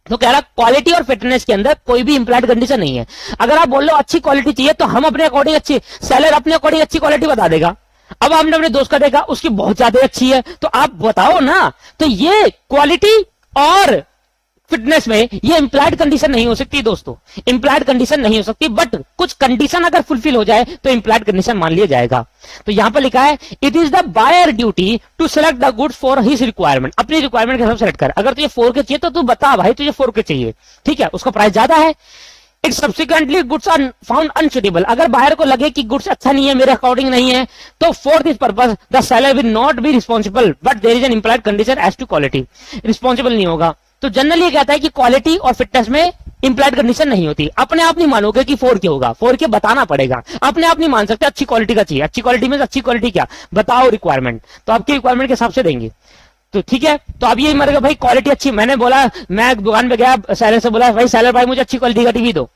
तो कह रहा क्वालिटी और फिटनेस के अंदर कोई भी इंप्लाइड कंडीशन नहीं है। अगर आप बोल लो अच्छी क्वालिटी चाहिए तो हम अपने अकॉर्डिंग अच्छी, सेलर अपने अकॉर्डिंग अच्छी क्वालिटी बता देगा। अब आपने अपने दोस्त का देखा उसकी बहुत ज्यादा अच्छी है, तो आप बताओ ना। तो ये क्वालिटी और फिटनेस में ये इंप्लाइड कंडीशन नहीं हो सकती दोस्तों, इंप्लाइड कंडीशन नहीं हो सकती, बट कुछ कंडीशन अगर फुलफिल हो जाए तो इंप्लाइड कंडीशन मान लिया जाएगा। तो यहां पर लिखा है it is the buyer duty to select the goods for his requirement, अपनी रिक्वायरमेंट के हिसाब से सेलेक्ट कर। अगर तुझे 4K चाहिए तो तू बता भाई तुझे 4K चाहिए, ठीक है, उसका प्राइस ज्यादा है। It subsequently goods are found unsuitable, अगर बायर को लगे कि गुड्स अच्छा नहीं है, मेरे अकॉर्डिंग नहीं है, तो for this purpose the seller will not be responsible but there is an implied condition as to quality, responsible नहीं होगा। तो जनरली ये कहता है कि क्वालिटी और फिटनेस में इंप्लाइड कंडीशन नहीं होती। अपने आप नहीं मानोगे कि 4K होगा, 4K बताना पड़ेगा, अपने आप नहीं मान सकते अच्छी क्वालिटी का चाहिए। अच्छी क्वालिटी में अच्छी क्वालिटी क्या बताओ रिक्वायरमेंट, तो आपकी रिक्वायरमेंट के हिसाब से देंगे। तो ठीक है, तो अब ये मरेगा भाई क्वालिटी अच्छी, मैंने बोला, मैं दुकान पे गया, सेलर से बोला भाई सेलर भाई मुझे अच्छी क्वालिटी का टीवी दो।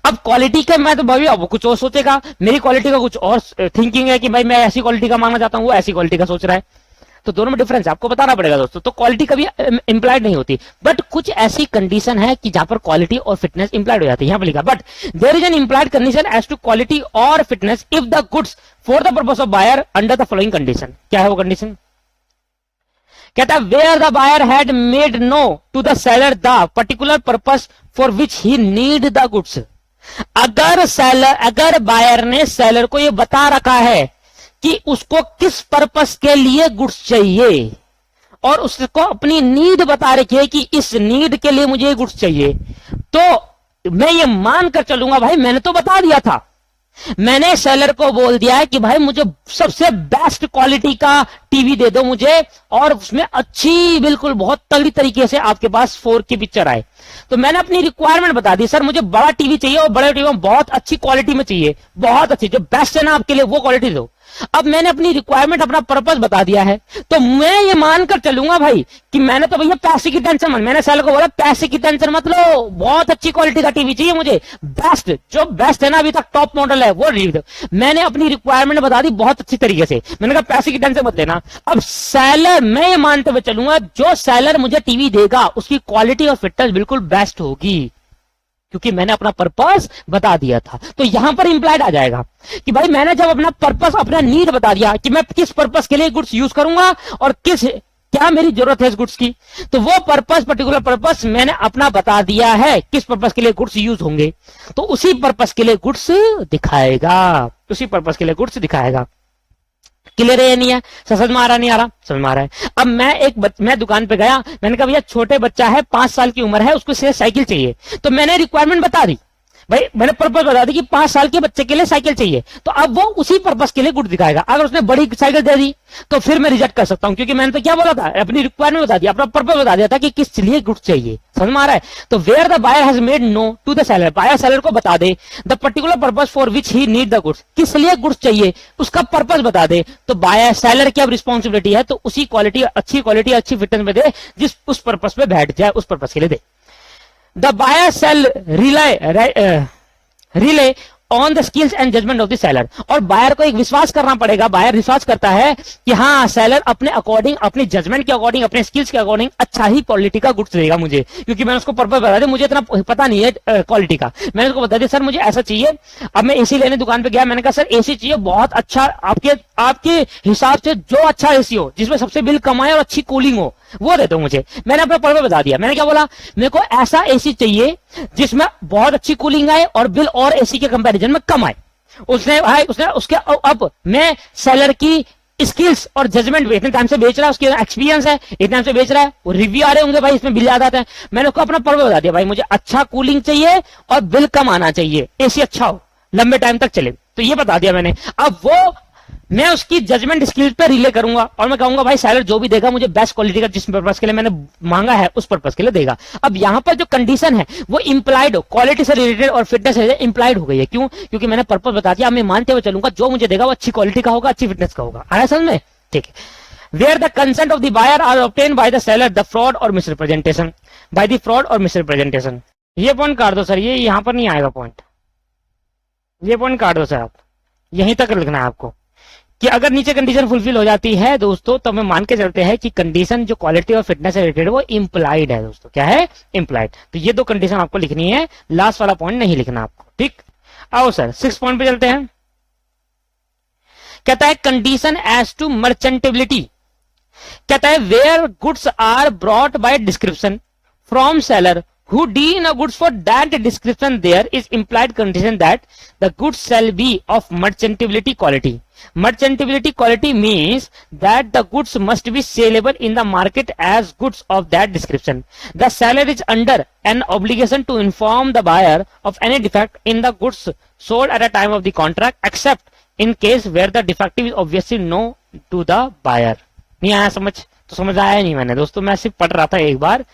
अब क्वालिटी का मैं तो भाई अब कुछ और सोचेगा, मेरी क्वालिटी का कुछ और थिंकिंग है कि भाई मैं ऐसी क्वालिटी का मांगना चाहता हूं, वो ऐसी क्वालिटी का सोच रहा है। तो दोनों में डिफरेंस आपको बताना पड़ेगा दोस्तों। तो क्वालिटी कभी इंप्लाइड नहीं होती, बट कुछ ऐसी कंडीशन है कि जहां पर क्वालिटी और फिटनेस इंप्लाइड हो जाती है। यहां पर लिखा but there is an implied condition as to quality और fitness if the goods for the purpose of buyer under the following condition. क्या है वो कंडीशन? कहता है where the buyer had made know to the seller the particular purpose for which he need the goods. अगर बायर ने सेलर को यह बता रखा है कि उसको किस पर्पस के लिए गुड्स चाहिए और उसको अपनी नीड बता रखी है कि इस नीड के लिए मुझे गुड्स चाहिए, तो मैं ये मानकर चलूंगा भाई मैंने तो बता दिया था, मैंने सेलर को बोल दिया है कि भाई मुझे सबसे बेस्ट क्वालिटी का टीवी दे दो मुझे, और उसमें अच्छी बिल्कुल बहुत तगड़ी तरीके से आपके पास 4K पिक्चर आए। तो मैंने अपनी रिक्वायरमेंट बता दी, सर मुझे बड़ा टीवी चाहिए और बड़े टीवी में बहुत अच्छी क्वालिटी में चाहिए, बहुत अच्छी, जो बेस्ट है ना आपके लिए वो क्वालिटी दो। अब मैंने अपनी रिक्वायरमेंट अपना पर्पस बता दिया है, तो मैं ये मानकर चलूंगा भाई कि मैंने तो भैया पैसे की टेंशन मत, मैंने सेलर को बोला पैसे की टेंशन मत लो, बहुत अच्छी क्वालिटी का टीवी चाहिए मुझे, बेस्ट, जो बेस्ट है ना अभी तक टॉप मॉडल है वो रीड। मैंने अपनी रिक्वायरमेंट बता दी बहुत अच्छी तरीके से, मैंने कहा पैसे की टेंशन मत लेना। अब सेलर, मैं ये मानते हुए चलूंगा जो सेलर मुझे टीवी देगा उसकी क्वालिटी और फिटनेस बिल्कुल बेस्ट होगी, क्योंकि मैंने अपना पर्पस बता दिया था। तो यहां पर इंप्लाइड आ जाएगा कि भाई मैंने जब अपना पर्पस, अपना नीड बता दिया कि मैं किस पर्पस के लिए गुड्स यूज करूंगा और क्या मेरी जरूरत है इस गुड्स की, तो वो पर्पस, पर्टिकुलर पर्पस मैंने अपना बता दिया है किस पर्पस के लिए गुड्स यूज होंगे, तो उसी पर्पस के लिए गुड्स दिखाएगा, उसी पर्पस के लिए गुड्स दिखाएगा। क्लियर है या नहीं है? समझ में आ रहा, नहीं आ रहा? समझ में आ रहा है। अब मैं दुकान पे गया, मैंने कहा भैया छोटे बच्चा है, 5 साल की उम्र है, उसको साइकिल चाहिए, तो मैंने रिक्वायरमेंट बता दी भाई, मैंने पर्पस बता दी कि 5 साल के बच्चे के लिए साइकिल चाहिए, तो अब वो उसी पर्पस के लिए गुड दिखाएगा। अगर उसने बड़ी साइकिल दे दी तो फिर मैं रिजेक्ट कर सकता हूं, क्योंकि मैंने तो क्या बोला था, अपनी रिक्वायरमेंट बता दी, अपना पर्पस बता दिया था कि किस लिए गुड्स चाहिए। समझ में आ रहा है? तो where the buyer has made know to the seller, buyer seller को बता दे the particular purpose for which he need the goods, किस लिए गुड्स चाहिए उसका पर्पस बता दे, तो बायर सेलर की अब रिस्पॉन्सिबिलिटी है तो उसी क्वालिटी, अच्छी फिटनेस में दे जिस उस पर्पस पे बैठ जाए, उस पर्पस के लिए दे। The buyer shall rely on the skills and judgement of the seller, और बायर को एक विश्वास करना पड़ेगा, बायर विश्वास करता है कि हाँ सेलर अपने अकॉर्डिंग, अपनी जजमेंट के अकॉर्डिंग, अपने स्किल्स के अकॉर्डिंग अच्छा ही क्वालिटी का गुड्स देगा मुझे, क्योंकि मैंने उसको पर्पस बता दिया, मुझे इतना पता नहीं है क्वालिटी का, मैंने उसको बता दिया सर मुझे ऐसा चाहिए। अब मैं एसी लेने दुकान पे गया, मैंने कहा सर एसी चाहिए बहुत अच्छा, आपके हिसाब से जो अच्छा एसी हो, जिसमें सबसे बिल कम आए और अच्छी कूलिंग हो, वो दे दो मुझे। मैंने अपना पर्पस बता दिया, मैंने क्या बोला, मेरे को ऐसा एसी चाहिए जिसमें बहुत अच्छी कूलिंग आए और बिल और एसी के कंपैरिजन में कम आए। उसने उसके अब मैं सेलर की स्किल्स और जजमेंट इतने टाइम से बेच रहा है, उसके एक्सपीरियंस है, इतने टाइम से बेच रहा है, वो रिव्यू आ रहे होंगे भाई इसमें बिल ज्यादा आता है, मैंने उसको अपना पर्पस बता दिया भाई मुझे अच्छा कूलिंग चाहिए और बिल कम आना चाहिए, एसी अच्छा हो, लंबे टाइम तक चले, तो ये बता दिया मैंने। अब वो मैं उसकी जजमेंट स्किल्स पे रिले करूंगा और मैं कहूंगा भाई सेलर जो भी देगा मुझे बेस्ट क्वालिटी का जिस पर्पस के लिए मैंने मांगा है उस पर्पस के लिए देगा। अब यहां पर जो कंडीशन है वो इंप्लाइड हो, क्वालिटी से रिलेटेड और फिटनेस से इंप्लाइड हो गई है। क्यों? क्योंकि मैंने पर्पस बता दिया, मैं मानते हुए चलूंगा जो मुझे देगा वो अच्छी क्वालिटी का होगा, अच्छी फिटनेस का होगा। आया समझ में? ठीक है। Where the consent of the buyer are obtain by the seller the fraud और मिसरिप्रेजेंटेशन, बाय द फ्रॉड और मिसरिप्रेजेंटेशन। ये पॉइंट काट दो सर, ये यहां पर नहीं आएगा पॉइंट, ये पॉइंट काट दो सर, आप यहीं तक लिखना है आपको कि अगर नीचे कंडीशन फुलफिल हो जाती है दोस्तों तो मैं मान के चलते हैं कि कंडीशन जो क्वालिटी और फिटनेस से रिलेटेड वो इंप्लाइड है दोस्तों। क्या है? इंप्लाइड। तो ये दो कंडीशन आपको लिखनी है, लास्ट वाला पॉइंट नहीं लिखना आपको। ठीक, आओ सर 6 पॉइंट पे चलते हैं। कहता है कंडीशन एज टू मर्चेंटेबिलिटी, कहता है where goods are brought by description from seller who deal in a goods for that description, there is implied condition that the goods shall be of merchantability quality. Merchantability quality means that the goods must be saleable in the market as goods of that description. The seller is under an obligation to inform the buyer of any defect in the goods sold at the time of the contract, except in case where the defective is obviously known to the buyer. नहीं आया समझ? तो समझ आया नहीं मैंने दोस्तों, मैं सिर्फ पढ़ रहा था एक बार।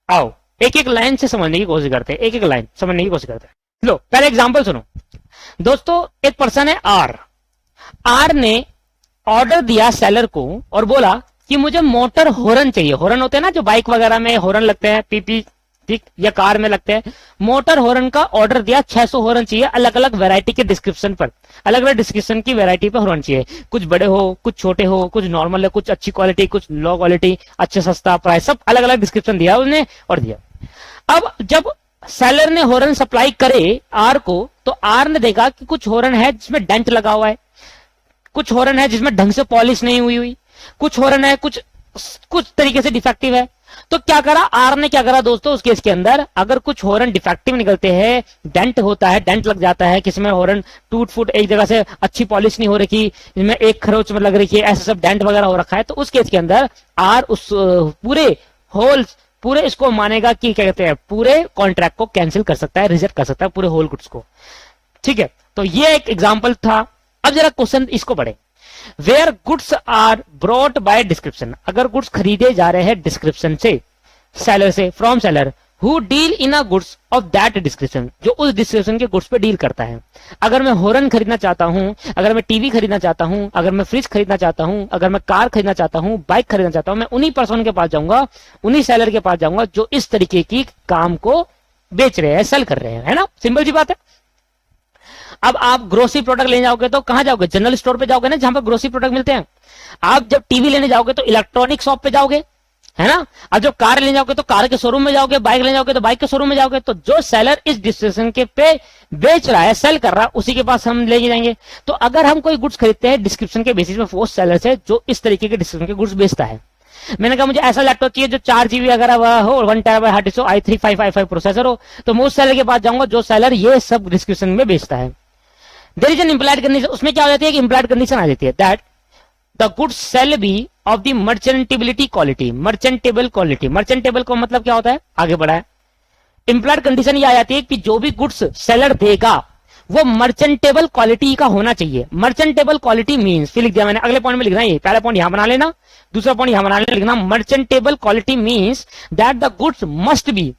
आओ एक एक लाइन से समझने की कोशिश करते हैं, एक एक लाइन समझने की कोशिश करते हैं। लो पहले एग्जांपल सुनो दोस्तों। एक पर्सन है आर ने ऑर्डर दिया सेलर को और बोला कि मुझे मोटर हॉर्न चाहिए। हॉर्न होते हैं ना जो बाइक वगैरह में हॉर्न लगते हैं, पीपी, ठीक, या कार में लगते हैं। मोटर हॉर्न का ऑर्डर दिया, 600 हॉर्न चाहिए, अलग अलग वैरायटी के डिस्क्रिप्शन पर, अलग अलग डिस्क्रिप्शन की वैरायटी पर हॉर्न चाहिए। कुछ बड़े हो, कुछ छोटे हो, कुछ नॉर्मल है, कुछ अच्छी क्वालिटी, कुछ लो क्वालिटी, अच्छा सस्ता प्राइस, सब अलग अलग डिस्क्रिप्शन दिया उसने और दिया। अब जब सेलर ने हॉर्न सप्लाई करे आर को, तो आर ने देखा कि कुछ हॉर्न है जिसमें डेंट लगा हुआ है, कुछ हॉर्न है जिसमें ढंग से पॉलिश नहीं हुई, कुछ हॉर्न है कुछ तरीके से डिफेक्टिव है। तो क्या करा आर ने, क्या करा दोस्तों उस केस के अंदर, अगर कुछ हॉर्न डिफेक्टिव निकलते हैं, डेंट होता है, डेंट लग जाता है, किसी में हॉर्न टूट फूट एक जगह से अच्छी पॉलिश नहीं हो रखी, इसमें एक खरोच में लग रही है, ऐसे सब डेंट वगैरह हो रखा है, तो उस केस के अंदर आर उस पूरे इसको मानेगा कि क्या कहते हैं, पूरे कॉन्ट्रैक्ट को कैंसिल कर सकता है, रिजेक्ट कर सकता है पूरे होल गुड्स को। ठीक है, तो ये एक एग्जांपल था। अब जरा क्वेश्चन इसको पढ़े। Where goods are brought by description, अगर गुड्स खरीदे जा रहे हैं डिस्क्रिप्शन से, सेलर से, from seller who deal in a goods of that description, जो उस डिस्क्रिप्शन के गुड्स पे डील करता है। अगर मैं हॉर्न खरीदना चाहता हूं, अगर मैं टीवी खरीदना चाहता हूं, अगर मैं फ्रिज खरीदना चाहता हूं, अगर मैं कार खरीदना चाहता हूं, बाइक खरीदना चाहता हूं, मैं उन्हीं पर्सन के पास जाऊंगा, उन्हीं सेलर के पास जाऊंगा जो इस तरीके की काम को बेच रहे हैं, सेल कर रहे हैं, है ना? सिंपल सी बात है। अब आप ग्रोसरी प्रोडक्ट लेने जाओगे तो कहां जाओगे? जनरल स्टोर पे जाओगे ना, जहां पर ग्रोसरी प्रोडक्ट मिलते हैं। आप जब टीवी लेने जाओगे तो इलेक्ट्रॉनिक शॉप पे जाओगे, है ना? अब जब कार लेने जाओगे तो कार के शोरूम में जाओगे, बाइक लेने जाओगे तो बाइक के शोरूम में जाओगे। तो जो सेलर इस डिस्क्रिप्शन के पे बेच रहा है, सेल कर रहा है, उसी के पास हम लेके जाएंगे। तो अगर हम कोई गुड्स खरीदते हैं डिस्क्रिप्शन के बेसिस में, वो सेलर से जो इस तरीके के डिस्क्रिप्शन के गुड्स बेचता है। मैंने कहा मुझे ऐसा लैपटॉप चाहिए जो 4 GB अगर हो, 1 TB हार्ड डिस्क हो, i3 555 प्रोसेसर हो, तो मैं उस सेलर के पास जाऊंगा जो सेलर ये सब डिस्क्रिप्शन में बेचता है। There is an implied condition, उसमें क्या हो जाती है कि इंप्लाइड कंडीशन आ जाती है that the goods shall be of the merchantability quality. Merchantable quality, merchantable को मतलब क्या होता है, आगे बढ़ा है। इंप्लाइड कंडीशन ये आ जाती है कि जो भी गुड्स सेलर देगा वो मर्चेंटेबल क्वालिटी का होना चाहिए। मर्चेंटेबल क्वालिटी मींस, फिर लिख दिया मैंने, अगले पॉइंट में लिखना है, पहला पॉइंट यहां बना लेना, दूसरा पॉइंट यहां बना लेना, लिखना merchantable quality means that the goods must be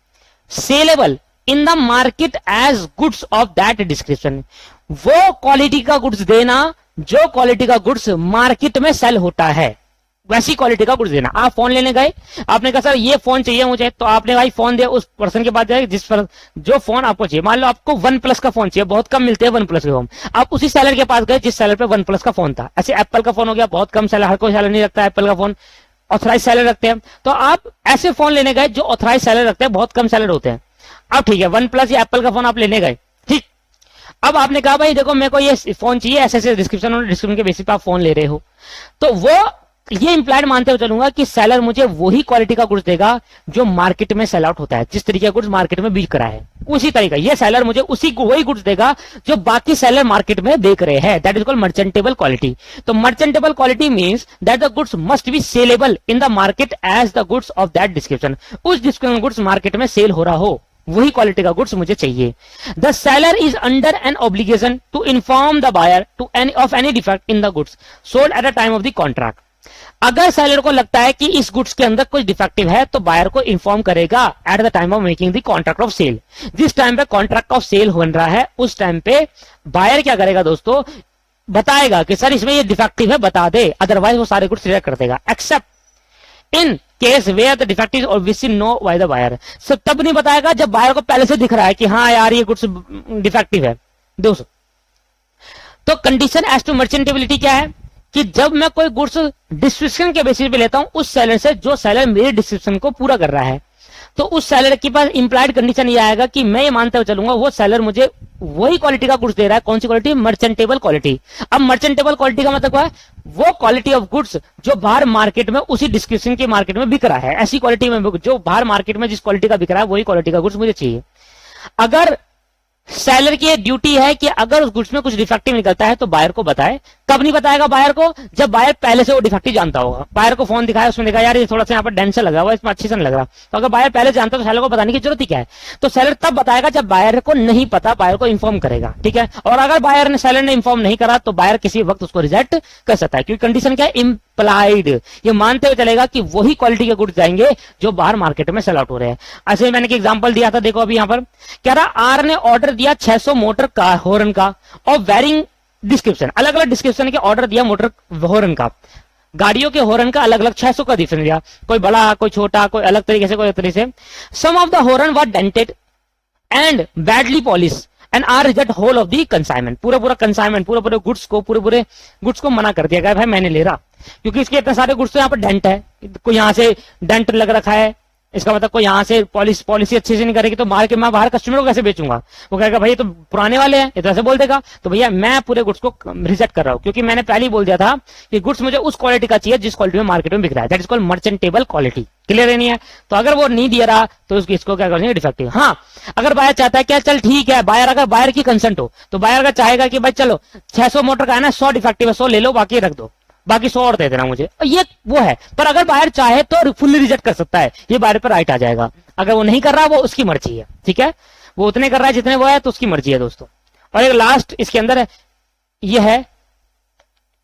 saleable in the market as goods of that description. वो क्वालिटी का गुड्स देना जो क्वालिटी का गुड्स मार्केट में सेल होता है, वैसी क्वालिटी का गुड्स देना। आप फोन लेने गए, आपने कहा सर ये फोन चाहिए मुझे, तो आपने भाई फोन दिया, उस पर्सन के पास जाए जिस पर जो फोन आपको चाहिए। मान लो आपको OnePlus का फोन चाहिए, बहुत कम मिलते हैं OnePlus के फोन, आप उसी सेलर के पास गए जिस सेलर पे OnePlus का फोन था। ऐसे एप्पल का फोन हो गया, बहुत कम सेलर, हर कोई सेलर नहीं रखता एप्पल का फोन, ऑथराइज सेलर रखते हैं। तो आप ऐसे फोन लेने गए जो ऑथराइज सेलर रखते हैं, बहुत कम सेलर होते हैं। अब ठीक है, OnePlus या एप्पल का फोन आप लेने गए, ठीक। अब आपने कहा भाई देखो मेरे को ये फोन चाहिए, ऐसे ऐसे डिस्क्रिप्शन के बेसिस पर आप फोन ले रहे हो, तो वो ये इंप्लाइड मानते हुए चलूंगा कि सेलर मुझे वही क्वालिटी का गुड्स देगा जो मार्केट में सेल आउट होता है, जिस तरीके का गुड्स मार्केट में बिक रहा है उसी तरीका ये सेलर मुझे उसी को वही गुड्स देगा जो बाकी सेलर मार्केट में बेच रहे हैं। That is called merchantable quality. तो merchantable quality means that the goods must be saleable in the market as the goods of that description. उस डिस्क्रिप्शन गुड्स मार्केट में सेल हो रहा हो, वही क्वालिटी का गुड्स मुझे चाहिए। The seller is under an obligation to inform the buyer to any of any defect in the goods sold at the time of the contract. अगर सेलर को लगता है कि इस गुड्स के अंदर कुछ डिफेक्टिव है तो बायर को इन्फॉर्म करेगा at the time of making the contract of sale. जिस टाइम पे कॉन्ट्रैक्ट ऑफ सेल हो रहा है उस टाइम पे बायर क्या करेगा दोस्तों, बताएगा कि सर इसमें ये डिफेक्टिव है बता दे, अदरवाइज वो सारे गुड्स रिजेक्ट कर देगा। Except in case where the defective obviously know by the buyer. सब तब नहीं बताएगा जब बायर को पहले से दिख रहा है कि हाँ यार ये गुड्स डिफेक्टिव है। दोस्तों तो कंडीशन एज टू मर्चेंटेबिलिटी क्या है कि जब मैं कोई गुड्स डिस्क्रिप्शन के बेसिस पे लेता हूं उस सेलर से जो सेलर मेरे डिस्क्रिप्शन को पूरा कर रहा है, तो उस सेलर के पास इंप्लाइड कंडीशन ये आएगा कि मैं ये मानते हुए चलूंगा वो सेलर मुझे वही क्वालिटी का गुड्स दे रहा है। कौन सी क्वालिटी? Merchantable quality. अब मर्चेंटेबल क्वालिटी का मतलब क्या है? वो क्वालिटी ऑफ गुड्स जो बाहर मार्केट में उसी डिस्क्रिप्शन के मार्केट में बिक रहा है, ऐसी क्वालिटी में जो बाहर मार्केट में जिस क्वालिटी का बिक रहा है वही क्वालिटी का गुड्स मुझे चाहिए। अगर सेलर की ड्यूटी है कि अगर उस गुड्स में कुछ डिफेक्टिव निकलता है तो बायर को बताए। कब नहीं बताएगा बायर को? जब बायर पहले से वो डिफेक्टिव जानता होगा। बायर को फोन दिखाया, उसमें देखा यार ये थोड़ा सा यहाँ पर डेंट से लगा हुआ है, इसमें अच्छी से नहीं लग रहा। तो अगर बायर पहले जानता तो सेलर को बताने की जरूरत ही क्या है? तो सेलर तब बताएगा जब बायर को नहीं पता, बायर को इन्फॉर्म करेगा। ठीक है। और अगर बायर ने सेलर ने इन्फॉर्म नहीं करा तो बायर किसी वक्त उसको रिजेक्ट कर सकता है, क्योंकि कंडीशन क्या है? इम्प्लाइड। ये मानते हुए चलेगा कि वही क्वालिटी के गुड्स जाएंगे जो बाहर मार्केट में सेल आउट हो रहे हैं। ऐसे मैंने एक एग्जांपल दिया था, देखो अभी यहाँ पर कह रहा आर ने ऑर्डर दिया 600 मोटर का हॉर्न का और वेरिंग डिस्क्रिप्शन, अलग अलग डिस्क्रिप्शन के ऑर्डर दिया मोटर हॉर्न का, गाड़ियों के हॉर्न का अलग अलग 600 का डिफरेंस दिया, कोई बड़ा कोई छोटा, कोई अलग तरीके से कोई तरीके से। Some of the horn were dented and badly polish and are reject whole of the consignment. पूरा कंसाइनमेंट, पूरे गुड्स को मना कर दिया गया, भाई मैं नहीं ले रहा, क्योंकि इसके इतने सारे गुड्स तो यहाँ पर डेंट है, कोई यहाँ से डेंट लग रखा है, इसका मतलब कोई यहाँ से पॉलिसी अच्छे से नहीं करेगी तो मार के मैं बाहर कस्टमर को कैसे बेचूंगा? वो कहेगा भाई ये तो पुराने वाले हैं, ये तो ऐसे बोल देगा। तो भैया मैं पूरे गुड्स को रिजेक्ट कर रहा हूँ, क्योंकि मैंने पहले ही बोल दिया था कि गुड्स मुझे उस क्वालिटी का चाहिए जिस क्वालिटी में मार्केट में बिक रहा है। That is called merchantable quality. Clear नहीं है? तो अगर वो नहीं दिया रहा तो इसको क्या करेंगे? डिफेक्टिव। हाँ, अगर बायर चाहता है क्या, चल ठीक है, बायर अगर बायर की कंसेंट हो तो बायर का चाहेगा कि भाई चलो 600 मोटर का है ना, 100 डिफेक्टिव है, 100 ले लो, बाकी रख दो, बाकी 100 और दे देना मुझे। ये वो है। पर अगर बायर चाहे तो फुल्ली रिजेक्ट कर सकता है, ये बायर पर राइट आ जाएगा। अगर वो नहीं कर रहा वो उसकी मर्जी है। ठीक है, वो उतने कर रहा है जितने वो है तो उसकी मर्जी है दोस्तों। और एक लास्ट इसके अंदर ये है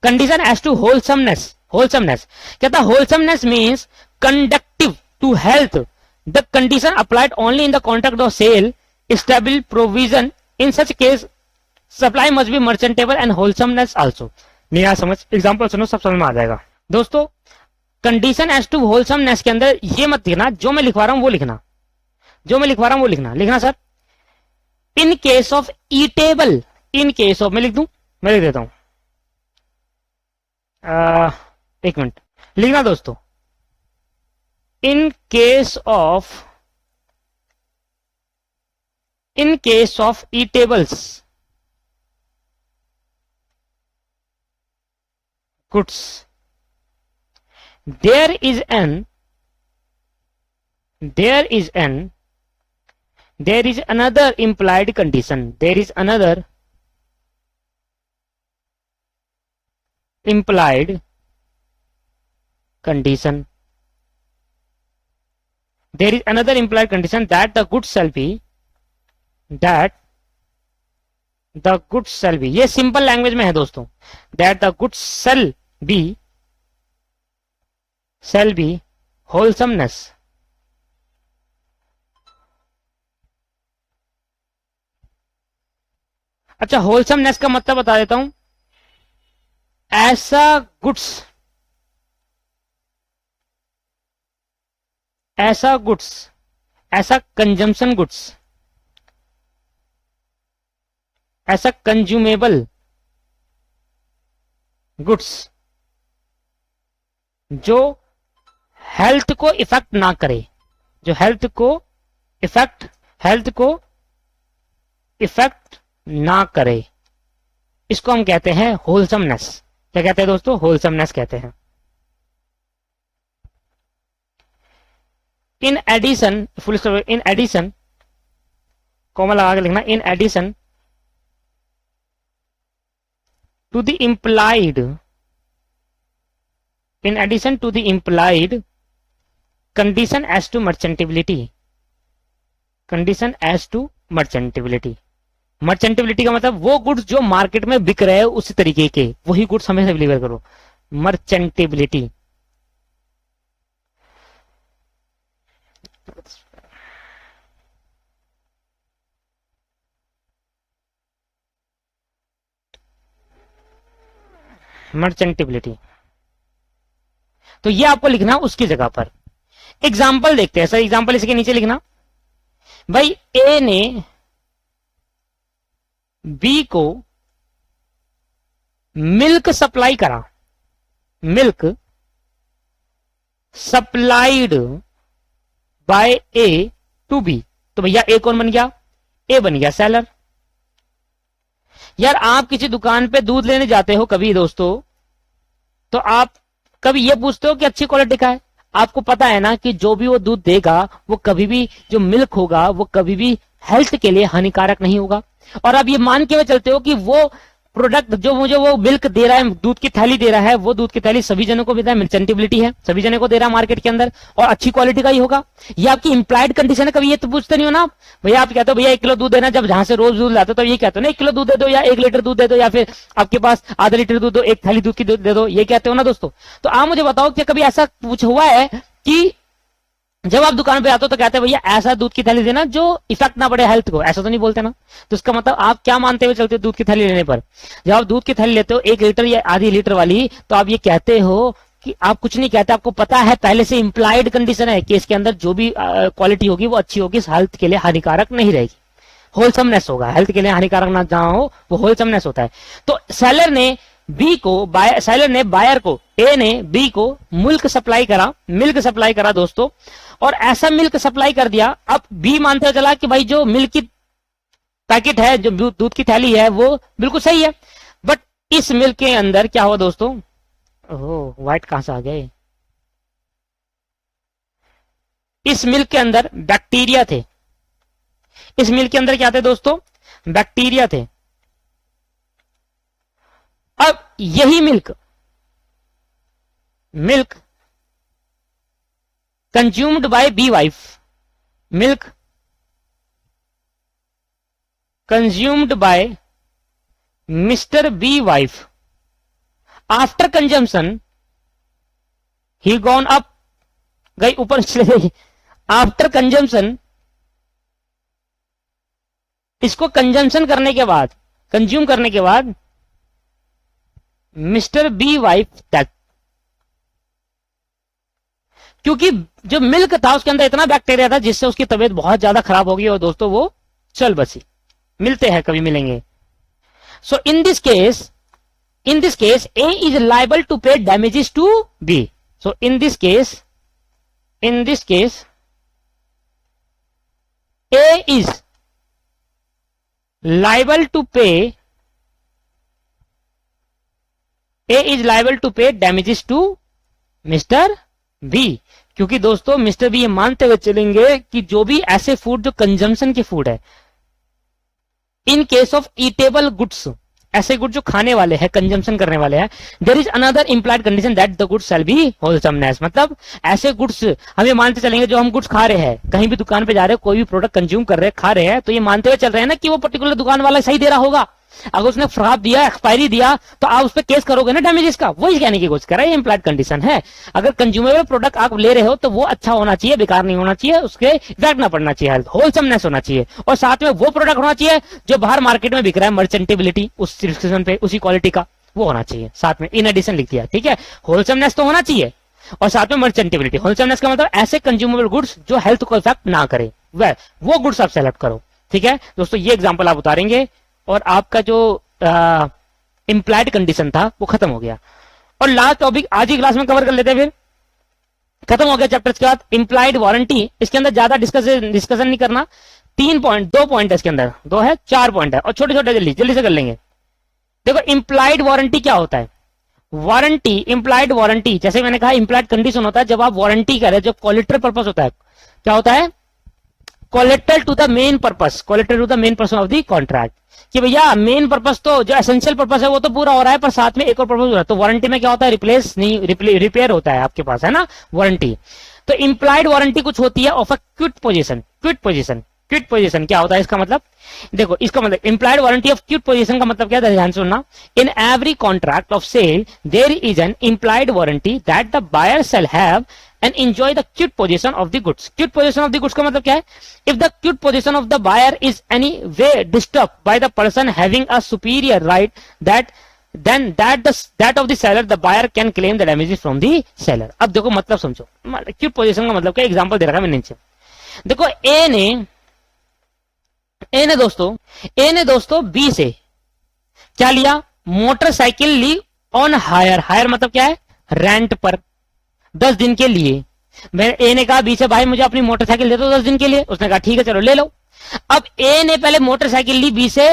condition as to wholesomeness. Wholesomeness कहता है wholesomeness means conductive to health. The condition applied only in the contract of sale stable provision. In such case supply must be merchantable and wholesomeness also. नहीं आ समझ? एग्जांपल सुनो, सब समझ में आ जाएगा। दोस्तों कंडीशन एज टू होलसमनेस के अंदर ये मत लिखना, जो मैं लिखवा रहा हूं वो लिखना, जो मैं लिखवा रहा हूं वो लिखना sir. In case of eatable, in case of, मैं लिख दूं, मैं लिख देता हूं, एक मिनट लिखना दोस्तों। इन case of eatables goods there is another implied condition. There is another implied condition. There is another implied condition that the goods shall be, ये सिंपल लैंग्वेज में है दोस्तों, that the goods shall be wholesomeness। अच्छा, होलसमनेस का मतलब बता देता हूं। ऐसा गुड्स, ऐसा कंजम्पशन गुड्स, ऐसा कंज्यूमेबल गुड्स जो हेल्थ को इफेक्ट ना करे, जो हेल्थ को इफेक्ट ना करे, इसको हम कहते हैं होलसमनेस। क्या कहते हैं दोस्तों? होलसमनेस कहते हैं। In addition, full stop, in addition, comma लगा के लिखना, in addition to the implied, in addition to the implied condition as to merchantability, condition as to merchantability, merchantability का मतलब वो गुड्स जो मार्केट में बिक रहे हैं उसी तरीके के, वही गुड्स हमें डिलीवर करो, merchantability। merchantability तो ये आपको लिखना उसकी जगह पर। एग्जाम्पल देखते हैं सर, एग्जाम्पल इसके नीचे लिखना, भाई ए ने बी को मिल्क सप्लाई करा, milk supplied by A to B, तो भैया ए कौन बन गया? ए बन गया सेलर। यार आप किसी दुकान पे दूध लेने जाते हो कभी दोस्तों, तो आप कभी ये पूछते हो कि अच्छी क्वालिटी का है? आपको पता है ना कि जो भी वो दूध देगा वो कभी भी, जो मिल्क होगा वो कभी भी हेल्थ के लिए हानिकारक नहीं होगा। और आप ये मान के चलते हो कि वो प्रोडक्ट जो मुझे वो मिल्क दे रहा है, दूध की थैली दे रहा है, वो दूध की थैली सभी जनों को दे रहा है, मर्चेंटेबिलिटी है, सभी जनों को दे रहा है मार्केट के अंदर, और अच्छी क्वालिटी का ही होगा। ये आपकी इंप्लाइड कंडीशन है। कभी ये तो पूछते नहीं हो ना भैया, आप कहते हो भैया 1 किलो दूध देना, जब जहां से रोज दूध लाते हो तो ये कहते हो ना 1 किलो दूध दे दो, या 1 लीटर दूध दे दो, या फिर आपके पास आधा लीटर दूध दो, 1 थैली दूध की दे दो, ये कहते हो ना दोस्तों। तो आप मुझे बताओ कि कभी ऐसा कुछ हुआ है कि जब आप दुकान पे आते हो तो कहते हैं भैया ऐसा दूध की थैली देना जो इफेक्ट ना पड़े हेल्थ को? ऐसा तो नहीं बोलते ना। तो इसका मतलब आप क्या मानते हुए चलते हो दूध की थैली लेने पर? जब आप दूध की थैली लेते हो 1 लीटर या आधी लीटर वाली, तो आप ये कहते हो कि आप कुछ नहीं कहते, आपको पता है पहले से इंप्लाइड कंडीशन है कि इसके अंदर जो भी क्वालिटी होगी वो अच्छी होगी, हेल्थ के लिए हानिकारक नहीं रहेगी, होलसमनेस होगा, हेल्थ के लिए हानिकारक ना जहां हो वो होलसमनेस होता है। तो सेलर ने बी को, सेलर ने बायर को, ए ने बी को मिल्क सप्लाई करा दोस्तों, और ऐसा मिल्क सप्लाई कर दिया। अब बी मानते चला कि भाई जो मिल्क की पैकेट है, जो दूध की थैली है, वो बिल्कुल सही है, बट इस मिल्क के अंदर क्या हुआ दोस्तों? ओह, व्हाइट कहां से आ गए? इस मिल्क के अंदर बैक्टीरिया थे। इस मिल्क के अंदर क्या थे दोस्तों? बैक्टीरिया थे। अब यही milk consumed by B wife, milk consumed by mister B wife, after consumption he gone up, गई ऊपर चले गई, आफ्टर कंजम्पशन, इसको कंजम्पशन करने के बाद, कंज्यूम करने के बाद मिस्टर बी वाइफ डेथ। क्योंकि जो मिल्क था उसके अंदर इतना बैक्टीरिया था जिससे उसकी तबीयत बहुत ज्यादा खराब होगी और दोस्तों वो चल बसी। मिलते हैं, कभी मिलेंगे। So in this case A is liable to pay damages to B. So in this case A is liable to pay damages to mister B. क्योंकि दोस्तों मिस्टर बी ये मानते हुए चलेंगे कि जो भी ऐसे फूड जो कंजम्पशन के फूड है, in case of eatable goods, ऐसे गुड जो खाने वाले हैं, कंजम्पशन करने वाले हैं, there is another implied condition that the goods shall be wholesomeness. मतलब ऐसे गुड्स हम ये मानते चलेंगे, जो हम गुड्स खा रहे हैं, कहीं भी दुकान पे जा रहे हैं, कोई भी प्रोडक्ट कंज्यूम कर रहे हैं, खा रहे हैं, तो ये मानते हुए चल रहे हैं ना कि वो पर्टिकुलर दुकान वाला सही दे रहा होगा। अगर उसने खराब दिया, एक्सपायरी दिया, तो आप उस पर केस करोगे ना डैमेजेस का। वही कहने की कोशिश कर रहा है, इंप्लाइड कंडीशन है। अगर कंज्यूमेबल प्रोडक्ट आप ले रहे हो तो वो अच्छा होना चाहिए, बेकार नहीं होना चाहिए, उसके इफेक्ट ना पड़ना चाहिए, हेल्थ होलसमनेस होना चाहिए, और साथ में वो प्रोडक्ट होना चाहिए जो बाहर मार्केट में बिक रहा है, मर्चेंटेबिलिटी उस डिस्क्रिप्शन पे उसी क्वालिटी का वो होना चाहिए। साथ में इन एडिशन लिख दिया, ठीक है। होलसमनेस तो होना चाहिए और साथ में मर्चेंटेबिलिटी। होलसमनेस का मतलब ऐसे कंज्यूमेबल गुड्स जो हेल्थ को इफेक्ट ना करे, वह वो गुड्स आप सेलेक्ट करो, ठीक है दोस्तों। ये एग्जाम्पल आप उतारेंगे और आपका जो इंप्लाइड कंडीशन था वो खत्म हो गया। और लास्ट टॉपिक आज ही क्लास में कवर कर लेते हैं, फिर खत्म हो गया चैप्टर के बाद। इंप्लाइड वारंटी, इसके अंदर ज्यादा डिस्कशन नहीं करना। 2 पॉइंट है इसके अंदर, 2 है 4 पॉइंट है, और छोटे छोटे जल्दी से कर लेंगे। देखो इंप्लाइड वारंटी क्या होता है। वारंटी, इंप्लाइड वारंटी, जैसे मैंने कहा इंप्लाइड कंडीशन होता है जब आप वारंटी कर रहे हो, जब कोलेटरल पर्पस होता है। क्या होता है, collateral to the main purpose, collateral to the main purpose of the contract, कि भैया मेन पर्पस तो जो एसेंशियल पर्पस है वो तो पूरा हो रहा है, पर साथ में एक और पर्पस हो रहा है। तो वारंटी में क्या होता है, रिप्लेस नहीं, रिपेयर होता है आपके पास, है ना वारंटी। तो इंप्लाइड वारंटी कुछ होती है of a quiet possession, quiet possession, quiet possession क्या होता है इसका मतलब, देखो इसका मतलब implied warranty of quiet possession का मतलब क्या है, ध्यान सुनना। In every contract of sale there is an implied warranty that the buyer shall have and enjoy the quit position of the goods. Quit position of the goods का मतलब क्या है, if the quit position of the buyer is any way disturbed by the person having a superior right then that of the seller, the buyer can claim the damages from the seller. अब देखो मतलब समझो, quit position का मतलब क्या, एग्जांपल दे रखा है मैंने नीचे। देखो ए ने दोस्तों बी से क्या लिया, मोटरसाइकिल ली ऑन हायर, हायर मतलब क्या है, रेंट पर 10 दिन के लिए। मैं ए ने कहा बी से, भाई मुझे अपनी मोटरसाइकिल दे दो 10 दिन के लिए। उसने कहा ठीक है चलो ले लो। अब ए ने पहले मोटरसाइकिल ली बी से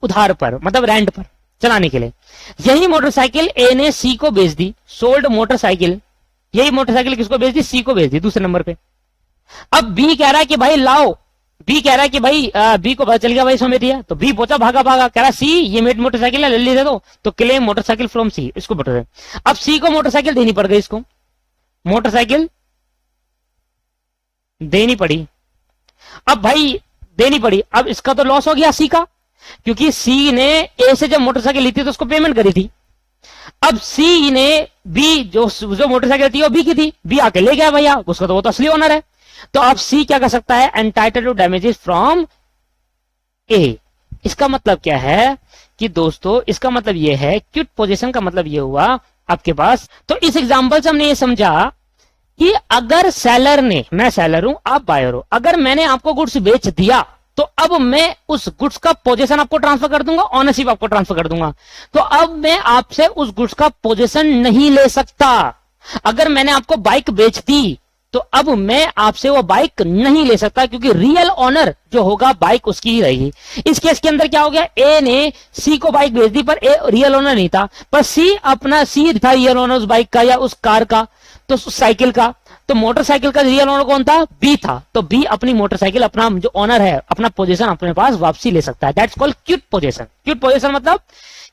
उधार पर, मतलब रेंट पर चलाने के लिए। यही मोटरसाइकिल ए ने सी को बेच दी, सोल्ड मोटरसाइकिल, यही मोटरसाइकिल किसको बेच दी, सी को बेच दी दूसरे नंबर पे। अब बी कह रहा है कि भाई लाओ, बी कह रहा है कि भाई बी को पता चल गया भाई सौम्य दिया, तो बी पहुंचा भागा भागा, कह रहा सी ये मेरी मोटरसाइकिल है, ले दे दो, तो क्लेम मोटरसाइकिल फ्रॉम सी, इसको बता। अब सी को मोटरसाइकिल देनी पड़ गई, इसको मोटरसाइकिल देनी पड़ी। अब भाई देनी पड़ी, अब इसका तो लॉस हो गया सी का, क्योंकि सी ने ए से जब मोटरसाइकिल ली थी तो उसको पेमेंट करी थी। अब सी ने बी जो मोटरसाइकिल थी वो बी की थी, बी आके ले गया भैया, उसका तो वो तो असली ओनर है। तो अब सी क्या कर सकता है, एंटाइटल टू डैमेजेस फ्रॉम ए। इसका मतलब क्या है कि दोस्तों, इसका मतलब ये है, क्विट पोजीशन का मतलब ये हुआ आपके पास। तो इस एग्जांपल से हमने ये समझा कि अगर सेलर ने, मैं सेलर हूं आप बायर हो, अगर मैंने आपको गुड्स बेच दिया तो अब मैं उस गुड्स का पोजीशन आपको ट्रांसफर कर दूंगा, ऑनरशिप आपको ट्रांसफर कर दूंगा। तो अब मैं आपसे उस गुड्स का पोजीशन नहीं ले सकता। अगर मैंने आपको बाइक बेच दी तो अब मैं आपसे वो बाइक नहीं ले सकता, क्योंकि रियल ओनर जो होगा बाइक उसकी ही रहेगी। इस केस के अंदर क्या हो गया, ए ने सी को बाइक बेच दी, पर ए रियल ओनर नहीं था, पर सी था रियल ओनर उस बाइक का या उस कार का, तो साइकिल का। तो मोटरसाइकिल का रियल ओनर कौन था, बी था। तो बी अपनी मोटरसाइकिल, अपना जो ओनर है, अपना पोजीशन अपने पास वापसी ले सकता है। That's called quiet possession. Quiet position मतलब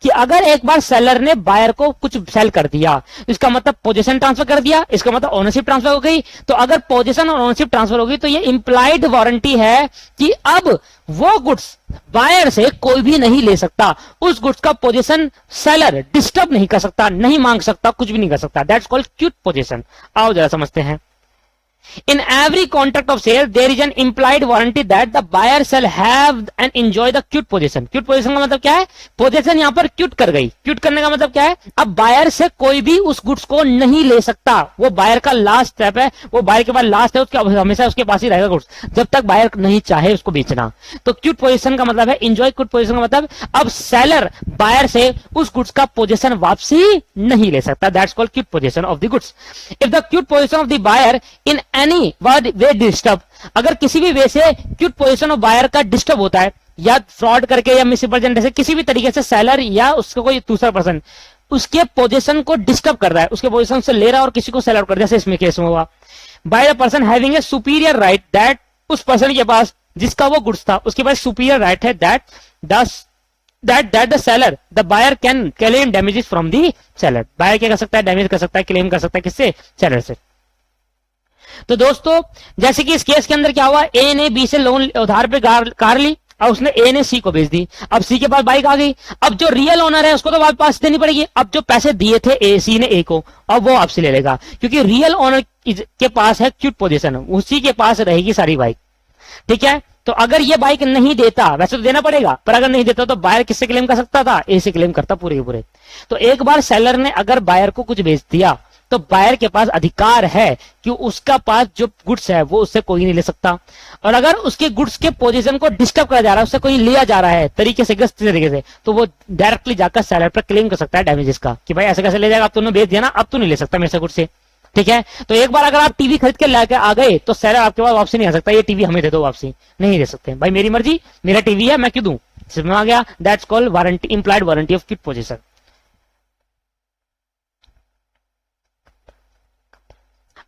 कि अगर एक बार सेलर ने बायर को कुछ सेल कर दिया, इसका मतलब पोजीशन ट्रांसफर कर दिया, इसका मतलब ओनरशिप ट्रांसफर हो गई। तो अगर पोजीशन और ओनरशिप ट्रांसफर हो गई तो ये इंप्लाइड वारंटी है कि अब वो गुड्स बायर से कोई भी नहीं ले सकता, उस गुड्स का पोजीशन सेलर डिस्टर्ब नहीं कर सकता, नहीं मांग सकता, कुछ भी नहीं कर सकता। That's called quiet position. आओ जरा समझते हैं। In every contract of sale, there is an implied warranty that the buyer shall have and enjoy the quit position. Quit position का मतलब क्या है, पोजीशन यहां पर क्विट कर गई। क्विट करने का मतलब क्या है, अब बायर से कोई भी उस गुड्स को नहीं ले सकता। वो बायर का लास्ट स्टेप है, वो बायर के पास लास्ट है, उसके हमेशा उसके पास ही रहेगा गुड्स, जब तक बायर नहीं चाहे उसको बेचना। तो क्विट पोजीशन का मतलब है एंजॉय, क्विट पोजीशन का मतलब अब सेलर बायर से उस गुड्स का पोजीशन वापसी नहीं ले सकता। That's called quiet possession of the goods. If the quiet possession of the buyer in any way disturb, अगर किसी भी वे से क्विट पोजीशन ऑफ बायर का डिस्टर्ब होता है, या फ्रॉड करके या मिसरिप्रेजेंट से किसी भी तरीके से सेलर या उसका कोई दूसरा पर्सन उसके पोजीशन को डिस्टर्ब कर रहा है, उसके पोजीशन से ले रहा है और किसी को सेल आउट कर दिया, जैसे इसमें केस में हुआ, by the person having a superior right, that उस पर्सन के पास जिसका वो गुड्स था उसके पास सुपीरियर राइट है, that the seller, the buyer can claim damages from the seller. Buyer क्या कर सकता है, डैमेज कर सकता है, क्लेम कर सकता है, किससे, सेलर से। तो दोस्तों जैसे कि इस केस के अंदर क्या हुआ, ए ने बी से लोन उधार पे कार ली और उसने ए ने सी को बेच दी। अब सी के पास बाइक आ गई, अब जो रियल ओनर है उसको तो वापस देनी पड़ेगी। अब जो पैसे दिए थे ए सी ने ए को, अब वो आपसे ले लेगा, क्योंकि रियल ओनर के पास है क्विट पोजीशन, उसी के पास रहेगी सारी बाइक। ठीक है, तो अगर ये बाइक नहीं देता, वैसे तो देना पड़ेगा, पर अगर नहीं देता तो बायर किससे क्लेम कर सकता था, ए से क्लेम करता पूरे के पूरे। तो एक बार सेलर ने अगर बायर को कुछ बेच दिया तो बायर के पास अधिकार है कि उसका पास जो गुड्स है वो उससे कोई नहीं ले सकता। और अगर उसके गुड्स के पोजीशन को डिस्टर्ब करा जा रहा है, उससे कोई लिया जा रहा है तरीके से, गलत तरीके से, तो वो डायरेक्टली जाकर सेलर पर क्लेम कर सकता है डैमेजेस का, कि भाई ऐसे कैसे ले जाएगा, अब तूने बेच दिया ना, अब तू नहीं ले सकता मेरे से गुड्स से। ठीक है, तो एक बार अगर आप टीवी खरीद के लाके आ गए तो सेलर आपके पास वापसी नहीं आ सकता, ये टीवी हमें दे दो, वापसी नहीं दे सकते, भाई मेरी मर्जी, मेरा टीवी है, मैं क्यों दूं, समझ आ गया। That's called warranty, implied warranty of quiet position.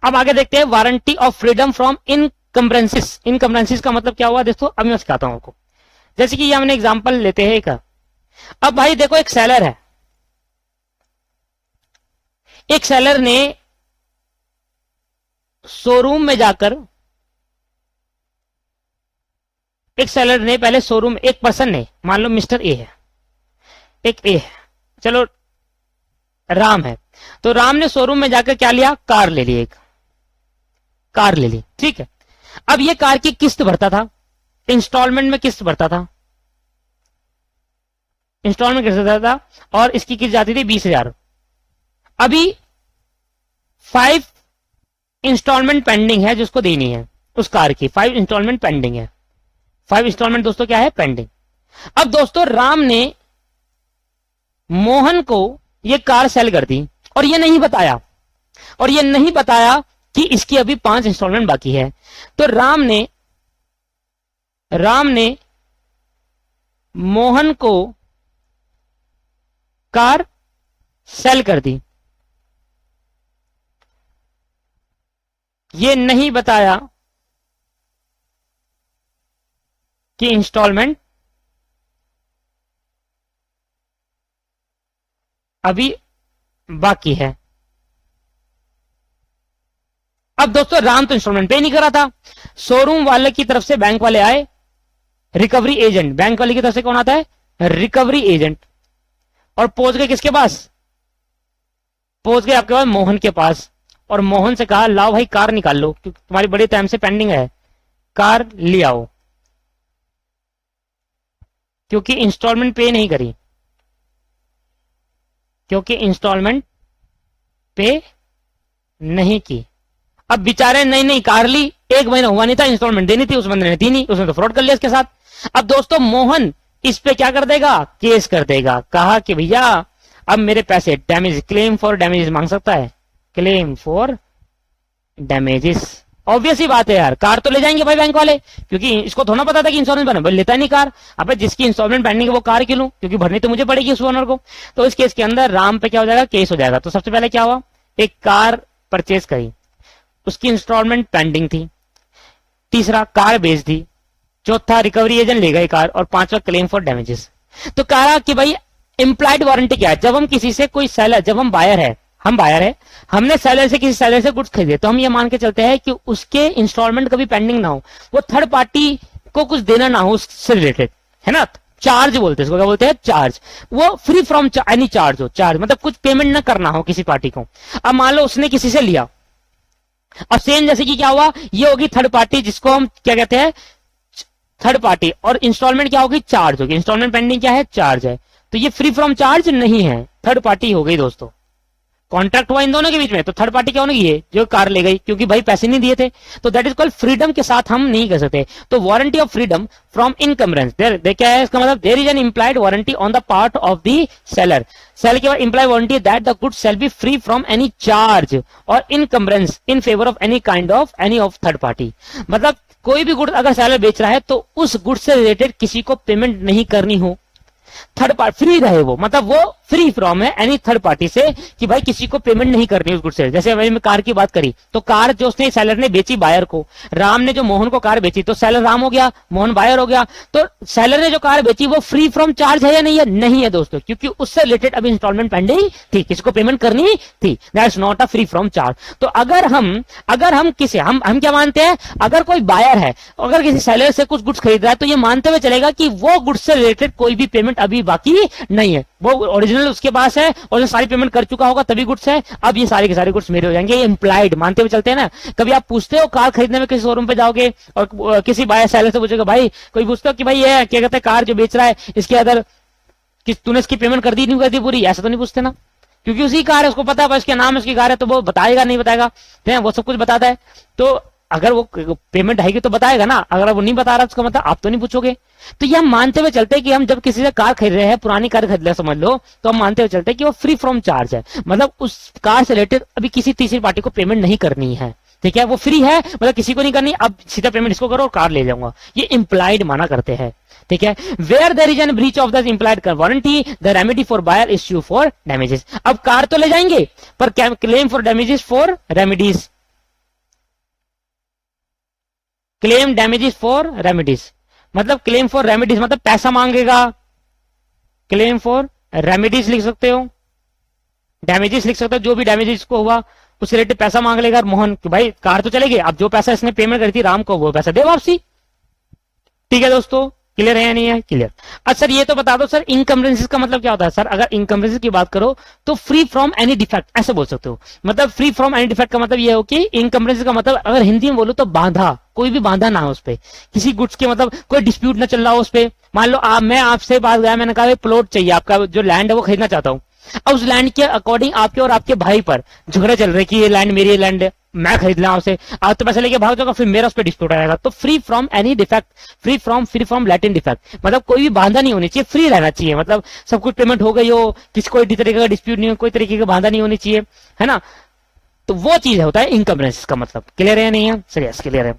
अब आगे देखते हैं वारंटी ऑफ फ्रीडम फ्रॉम इनकम्बरेंसेस का मतलब क्या हुआ दोस्तों, अब मैं सिखाता हूं आपको। जैसे कि ये हमने एग्जांपल लेते हैं एक, अब भाई देखो एक सेलर है, एक सेलर ने शोरूम में जाकर, एक सेलर ने पहले शोरूम, एक पर्सन ने, मान लो मिस्टर ए है, एक ए है, चलो राम है, तो राम ने शोरूम में जाकर क्या लिया, कार ले ली, एक कार ले ली, ठीक है। अब ये कार की किस्त भरता था, इंस्टॉलमेंट में किस्त भरता था, इंस्टॉलमेंट किस्त भरता था, और इसकी किस्त जाती थी 20,000। अभी 5 इंस्टॉलमेंट पेंडिंग है जिसको देनी है, उस कार की 5 इंस्टॉलमेंट पेंडिंग है, 5 इंस्टॉलमेंट दोस्तों क्या है, पेंडिंग। अब दोस्तों राम ने मोहन को ये कार सेल कर दी, और ये नहीं बताया, और ये नहीं बताया कि इसकी अभी 5 इंस्टॉलमेंट बाकी है। तो राम ने मोहन को कार सेल कर दी, ये नहीं बताया कि इंस्टॉलमेंट अभी बाकी है। अब दोस्तों राम तो इंस्टॉलमेंट पे नहीं करा था, शोरूम वाले की तरफ से बैंक वाले आए, रिकवरी एजेंट, बैंक वाले की तरफ से कौन आता है, रिकवरी एजेंट, और पहुंच गए किसके पास, पहुंच गए आपके पास मोहन के पास, और मोहन से कहा लाओ भाई कार निकाल लो क्योंकि तुम्हारी बड़े टाइम से पेंडिंग है, कार ले आओ, क्योंकि इंस्टॉलमेंट पे नहीं करी, क्योंकि इंस्टॉलमेंट पे नहीं की। अब बेचारे नहीं कार ली, 1 महीना हुआ नहीं था, इंस्टॉलमेंट देनी थी, उस बंदे ने दी नहीं, उसने तो फ्रॉड कर लिया इसके साथ। अब दोस्तों मोहन इस पे क्या कर देगा, केस कर देगा, कहा कि भैया अब मेरे पैसे, डैमेज, क्लेम फॉर डैमेजेस मांग सकता है, क्लेम फॉर डैमेजेस। ऑब्वियस ही बात है यार, कार तो ले जाएंगे भाई बैंक वाले, क्योंकि इसको थोड़ा पता था कि इंश्योरेंस बना, लेता नहीं कार। अब जिसकी इंस्टॉलमेंट पेंडिंग है वो कार क्यों लूं, क्योंकि भरनी तो मुझे पड़ेगी उस ओनर को। तो इस केस के अंदर राम पे क्या हो जाएगा, केस हो जाएगा। तो सबसे पहले क्या हुआ, एक कार परचेज करी, उसकी इंस्टॉलमेंट पेंडिंग थी, तीसरा कार बेच दी, चौथा रिकवरी एजेंट ले गए कार, और 5वां क्लेम फॉर डैमेजेस। तो कहा कि भाई इंप्लाइड वारंटी क्या है, जब हम किसी से कोई सेलर, जब हम बायर है, हमने सेलर से, किसी सेलर से गुड्स खरीदे, तो हम ये मान के चलते हैं कि उसके इंस्टॉलमेंट कभी पेंडिंग ना हो, वो थर्ड पार्टी को कुछ देना ना हो उससे रिलेटेड, है ना, चार्ज बोलते हैं इसको, क्या बोलते हैं, चार्ज, वो फ्री फ्रॉम एनी चार्ज हो, चार्ज मतलब कुछ पेमेंट ना करना हो किसी पार्टी को। अब मान लो उसने किसी से लिया, अब सेम जैसे कि क्या हुआ, ये होगी थर्ड पार्टी, जिसको हम क्या कहते हैं, थर्ड पार्टी, और इंस्टॉलमेंट क्या होगी, चार्ज होगी, इंस्टॉलमेंट पेंडिंग क्या है, चार्ज है, तो ये फ्री फ्रॉम चार्ज नहीं है, थर्ड पार्टी हो गई दोस्तों, कॉन्ट्रैक्ट हुआ इन दोनों के बीच में, तो थर्ड पार्टी क्या होगी, ये जो कार ले गई, क्योंकि भाई पैसे नहीं दिए थे, तो दैट इज कॉल्ड फ्रीडम के साथ हम नहीं कर सकते। तो warranty of freedom from encumbrance, there क्या है इसका मतलब, there is an implied warranty on the part of the seller, sale के बाद implied warranty that the goods shall be free from any charge और encumbrance in favour of any kind of any of third party. मतलब कोई भी गुड्स अगर सेलर बेच रहा है तो उस गुड्स से रिलेटेड किसी को पेमेंट नहीं करनी हो, थर्ड पार्टी फ्री रहे वो, मतलब वो फ्री फ्रॉम है एनी थर्ड पार्टी से, कि भाई किसी को पेमेंट नहीं करनी उस गुड से। जैसे मैंने कार की बात करी, तो कार जो उसने सेलर ने बेची बायर को, राम ने जो मोहन को कार बेची, तो सेलर राम हो गया, मोहन बायर हो गया, तो सेलर ने जो कार बेची वो फ्री फ्रॉम चार्ज है या नहीं है, नहीं है दोस्तों, क्योंकि उससे रिलेटेड अभी इंस्टॉलमेंट पेंडिंग थी, किसको पेमेंट करनी थी, that's not a free from charge. तो अगर हम किसी हम क्या मानते हैं, अगर कोई बायर है, अगर किसी सेलर से कुछ गुड्स खरीद रहा है, तो ये मानते हुए चलेगा कि वो गुड्स से रिलेटेड कोई भी पेमेंट अभी बाकी नहीं है, वो ओरिजिनल उसके पास है और जो सारी पेमेंट कर चुका होगा तभी गुड्स है, अब ये सारे के सारे गुड्स मेरे हो जाएंगे, ये इंप्लाइड मानते हुए चलते हैं ना। कभी आप पूछते हो कार खरीदने में किसी शोरूम पे जाओगे और किसी बायर सेलर से पूछेगा, भाई कोई पूछते हो कि भाई ये क्या कहते हैं कार जो बेच रहा है इसके अंदर तूने इसकी पेमेंट कर दी नहीं कर दी पूरी, ऐसा तो नहीं पूछते ना, क्योंकि उसी कार है, उसको पता है उसके नाम उसकी कार है, तो वो बताएगा नहीं बताएगा, वो सब कुछ बताता है। तो अगर वो पेमेंट आएगी तो बताएगा ना, अगर वो नहीं बता रहा उसका मतलब आप तो नहीं पूछोगे। तो ये हम मानते हुए चलते हैं कि हम जब किसी से कार खरीद रहे हैं, पुरानी कार खरीद रहे समझ लो, तो हम मानते हुए चलते हैं कि वो फ्री फ्रॉम चार्ज है, मतलब उस कार से रिलेटेड अभी किसी तीसरी पार्टी को पेमेंट नहीं करनी है, ठीक है, वो फ्री है, मतलब किसी को नहीं करनी, अब सीधा पेमेंट इसको करो और कार ले जाऊंगा, ये इंप्लाइड माना करते हैं, ठीक है। Where there is an breach of the implied warranty the remedy for buyer is sue for damages. अब कार तो ले जाएंगे पर claim for damages for remedies, claim damages for remedies, मतलब क्लेम फॉर रेमेडीज मतलब पैसा मांगेगा, क्लेम फॉर रेमेडीज लिख सकते हो, डैमेजेस लिख सकते हो, जो भी डैमेजेस को हुआ उस रिलेटेड पैसा मांग लेगा मोहन कि भाई कार तो चलेगी, अब जो पैसा इसने पेमेंट करी थी राम को वो पैसा दे वापसी। ठीक है दोस्तों, क्लियर है या नहीं है? क्लियर। अच्छा सर ये तो बता दो सर इनकम्बरेंसेस का मतलब क्या होता है? सर अगर इनकम्बरेंसेस की बात करो तो फ्री फ्रॉम एनी डिफेक्ट ऐसे बोल सकते हो, मतलब फ्री फ्रॉम एनी डिफेक्ट का मतलब ये हो कि इनकम्बरेंसेस का मतलब अगर हिंदी में बोलो तो बांधा, कोई भी बांधा ना हो उस पे, किसी गुड्स के मतलब कोई डिस्प्यूट ना चल रहा हो उस पे। मान लो मैं आपसे बात गया, मैंने कहा प्लॉट चाहिए आपका, जो लैंड है वो खरीदना चाहता हूँ, अब उस लैंड के अकॉर्डिंग आपके और आपके भाई पर झगड़े चल रहे कि ये लैंड मेरी लैंड है, मैं खरीद ला आपसे, आप तो पैसे लेके भाग जाओगे, फिर मेरा उस पर डिस्प्यूट आएगा। तो free from any defect, free from Latin defect, मतलब कोई भी बांधा नहीं होनी चाहिए, फ्री रहना चाहिए, मतलब सब कुछ पेमेंट हो गई हो, किसी कोई तरीके का डिस्प्यूट नहीं हो, कोई तरीके का बांधा नहीं होनी चाहिए, है ना? तो वो चीज होता है इनकम्बरेंस का मतलब। क्लियर है या नहीं है? चलिए क्लियर है।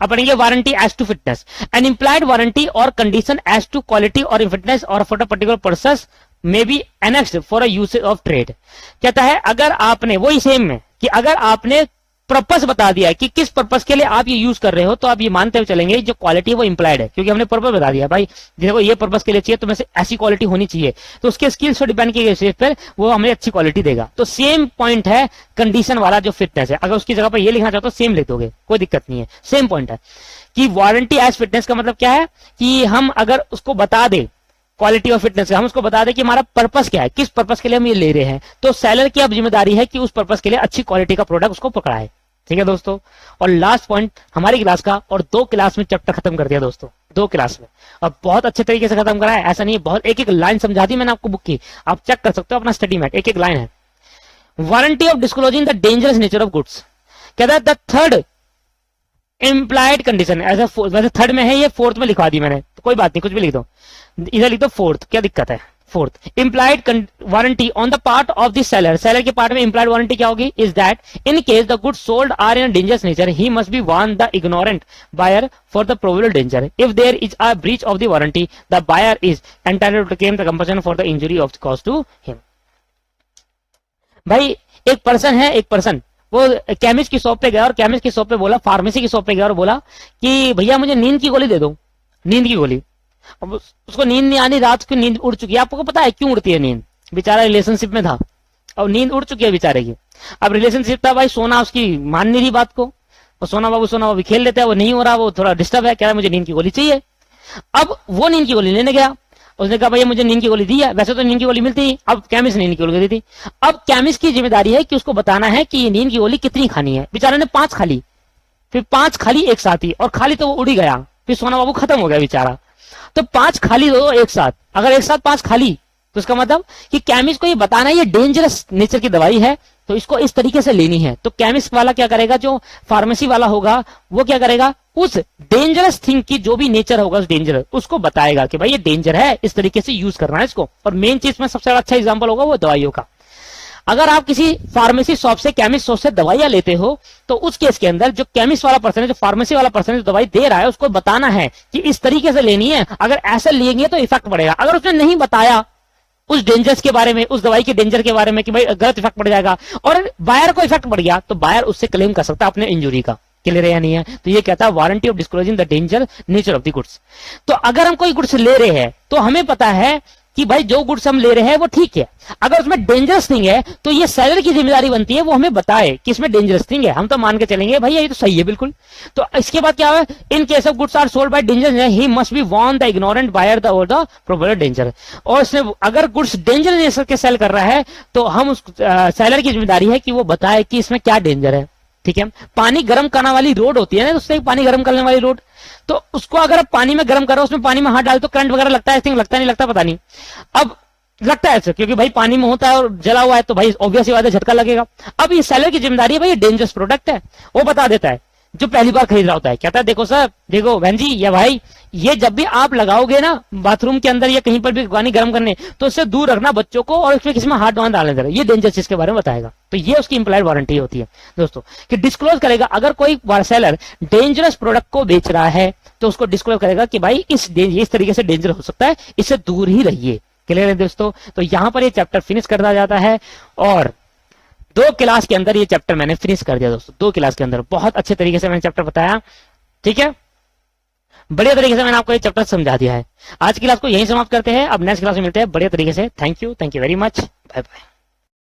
अब पढ़ेंगे warranty as to fitness, an implied warranty और कंडीशन एज टू क्वालिटी और फिटनेस और for a particular process may be annexed for a usage of trade. कहता है अगर आपने वही सेम में कि अगर आपने पर्पस बता दिया कि किस पर्पस के लिए आप ये यूज कर रहे हो, तो आप ये मानते हुए चलेंगे जो क्वालिटी है वो इंप्लाइड है, क्योंकि हमने पर्पस बता दिया भाई देखो ये पर्पस के लिए चाहिए तो में से ऐसी क्वालिटी होनी चाहिए, तो उसके स्किल्स पर डिपेंड किए गए पर वो हमें अच्छी क्वालिटी देगा। तो सेम पॉइंट है कंडीशन वाला जो फिटनेस है, अगर उसकी जगह पर ये लिखना चाहो तो सेम लिख दोगे, कोई दिक्कत नहीं है, सेम पॉइंट है कि वारंटी एज फिटनेस का मतलब क्या है कि हम अगर उसको बता दे क्वालिटी और फिटनेस का, हम उसको बता दें कि हमारा पर्पस क्या है, किस पर्पस के लिए हम ये ले रहे हैं, तो सेलर की अब जिम्मेदारी है कि उस पर्पस के लिए अच्छी क्वालिटी का प्रोडक्ट उसको पकड़ाए। ठीक है दोस्तों, और लास्ट पॉइंट हमारी क्लास का, और 2 क्लास में चैप्टर खत्म कर दिया दोस्तों, 2 क्लास में, और बहुत अच्छे तरीके से खत्म करा है, ऐसा नहीं है, बहुत एक एक लाइन समझा दी मैंने आपको बुक की, आप चेक कर सकते हो अपना स्टडी मैट, एक एक लाइन है। Warranty of disclosing the dangerous nature of goods, कहता है द थर्ड इम्प्लाइड कंडीशन, ऐसा वैसे थर्ड में है, ये फोर्थ में लिखवा दी मैंने, तो कोई बात नहीं, कुछ भी लिख दो, इधर लिख दो फोर्थ, क्या दिक्कत है? Fourth implied warranty on the part of the seller, seller के पार्ट में इम्प्लाइड वारंटी क्या होगी? Is that in case the goods sold are in dangerous nature he must be warn the ignorant buyer for the probable danger, if there is a breach of the warranty the buyer is entitled to claim the compensation for the injury of cause to him. भाई एक पर्सन है, एक पर्सन वो केमिस्ट की शॉप पे गया, और केमिस्ट की शॉप पे बोला, फार्मेसी की शॉप पे गया और बोला कि भैया मुझे नींद की गोली दे दो, नींद की गोली। अब उसको नींद नहीं आनी, रात की नींद उड़ चुकी है, आपको पता है क्यों उड़ती है नींद? बेचारा रिलेशनशिप में था और नींद उड़ चुकी है बेचारे की। अब रिलेशनशिप था भाई, सोना उसकी मान नहीं रही बात को, और सोना बाबू खेल लेते हैं, वो नहीं हो रहा, वो थोड़ा डिस्टर्ब है, कह रहा मुझे नींद की गोली चाहिए। अब वो नींद की गोली लेने गया, उसने कहा भैया मुझे नींद की गोली दी है, वैसे तो नींद की गोली मिलती, अब केमिस्ट ने नींद की गोली दी थी। अब केमिस्ट की जिम्मेदारी है कि उसको बताना है कि ये नींद की गोली कितनी खानी है। बेचारे ने 5 खा ली, फिर 5 खा ली एक साथ ही, और खाली तो वो उड़ ही गया, फिर सोना बाबू खत्म हो गया बेचारा। तो 5 खाली दो एक साथ, अगर एक साथ 5 खाली तो इसका मतलब कि केमिस्ट को ये बताना है ये डेंजरस नेचर की दवाई है, तो इसको इस तरीके से लेनी है। तो केमिस्ट वाला क्या करेगा, जो फार्मेसी वाला होगा वो क्या करेगा, उस डेंजरस थिंग की जो भी नेचर होगा उस डेंजर उसको बताएगा कि भाई ये डेंजर है, इस तरीके से यूज करना है इसको। और मेन चीज में सबसे अच्छा एग्जांपल होगा वो दवाइयों का। अगर आप किसी फार्मेसी शॉप से, केमिस्ट शॉप से दवाइयां लेते हो, तो उस केस के अंदर जो केमिस्ट वाला पर्सन है, जो फार्मेसी वाला पर्सन जो दवाई दे रहा है, उसको बताना है कि इस तरीके से लेनी है, अगर ऐसे लेंगे तो इफेक्ट पड़ेगा। अगर उसने नहीं बताया उस डेंजर्स के बारे में, उस दवाई के डेंजर के बारे में कि भाई गलत इफेक्ट पड़ जाएगा, और बायर को इफेक्ट पड़ गया, तो बायर उससे क्लेम कर सकता है अपने इंजुरी का। क्लियर है या नहीं है? तो ये कहता है warranty of disclosing the danger nature of the goods. तो अगर हम कोई गुड्स ले रहे हैं तो हमें पता है कि भाई जो गुड्स हम ले रहे हैं वो ठीक है, अगर उसमें डेंजरस थिंग है तो ये सेलर की जिम्मेदारी बनती है वो हमें बताए कि इसमें डेंजरस थिंग है। हम तो मान के चलेंगे भाई ये तो सही है बिल्कुल। तो इसके बाद क्या है, in case of goods are sold by danger he must be warn the ignorant buyer the और द प्रोबेबल डेंजर। और इसमें अगर गुड्स डेंजर नेचर के सेल कर रहा है तो हम उस सेलर की जिम्मेदारी है कि वो बताए कि इसमें क्या डेंजर है। ठीक है, पानी गर्म करने वाली रोड होती है ना, उससे पानी गर्म करने वाली रोड, तो उसको अगर आप पानी में गर्म करो, उसमें पानी में हाथ डाल तो करंट वगैरह लगता है, लगता नहीं लगता पता नहीं। अब लगता है ऐसा क्योंकि भाई पानी में होता है और जला हुआ है तो भाई ऑब्वियस ही बात है झटका लगेगा। अब ये सेलर की जिम्मेदारी है भाई ये डेंजरस प्रोडक्ट है, वो बता देता है जो पहली बार खरीद रहा होता है, कहता है देखो सर, देखो बहन जी या भाई, ये जब भी आप लगाओगे ना बाथरूम के अंदर या कहीं पर भी पानी गर्म करने, तो उससे दूर रखना बच्चों को, और उसमें किसी में हाथ डालने देना, ये डेंजर चीज के बारे में बताएगा। तो ये उसकी इंप्लाइड वारंटी होती है दोस्तों, कि डिस्क्लोज करेगा अगर कोई सेलर डेंजरस प्रोडक्ट को बेच रहा है तो उसको डिस्क्लोज करेगा कि भाई इस तरीके से डेंजर हो सकता है, इससे दूर ही रहिए। क्लियर है दोस्तों? तो यहां पर ये चैप्टर फिनिश करना जाता है, और 2 क्लास के अंदर ये चैप्टर मैंने फिनिश कर दिया दोस्तों, 2 क्लास के अंदर बहुत अच्छे तरीके से मैंने चैप्टर बताया, ठीक है, बढ़िया तरीके से मैंने आपको ये चैप्टर समझा दिया है। आज की क्लास को यहीं समाप्त करते हैं, अब नेक्स्ट क्लास में मिलते हैं बढ़िया तरीके से। Thank you very much, bye bye.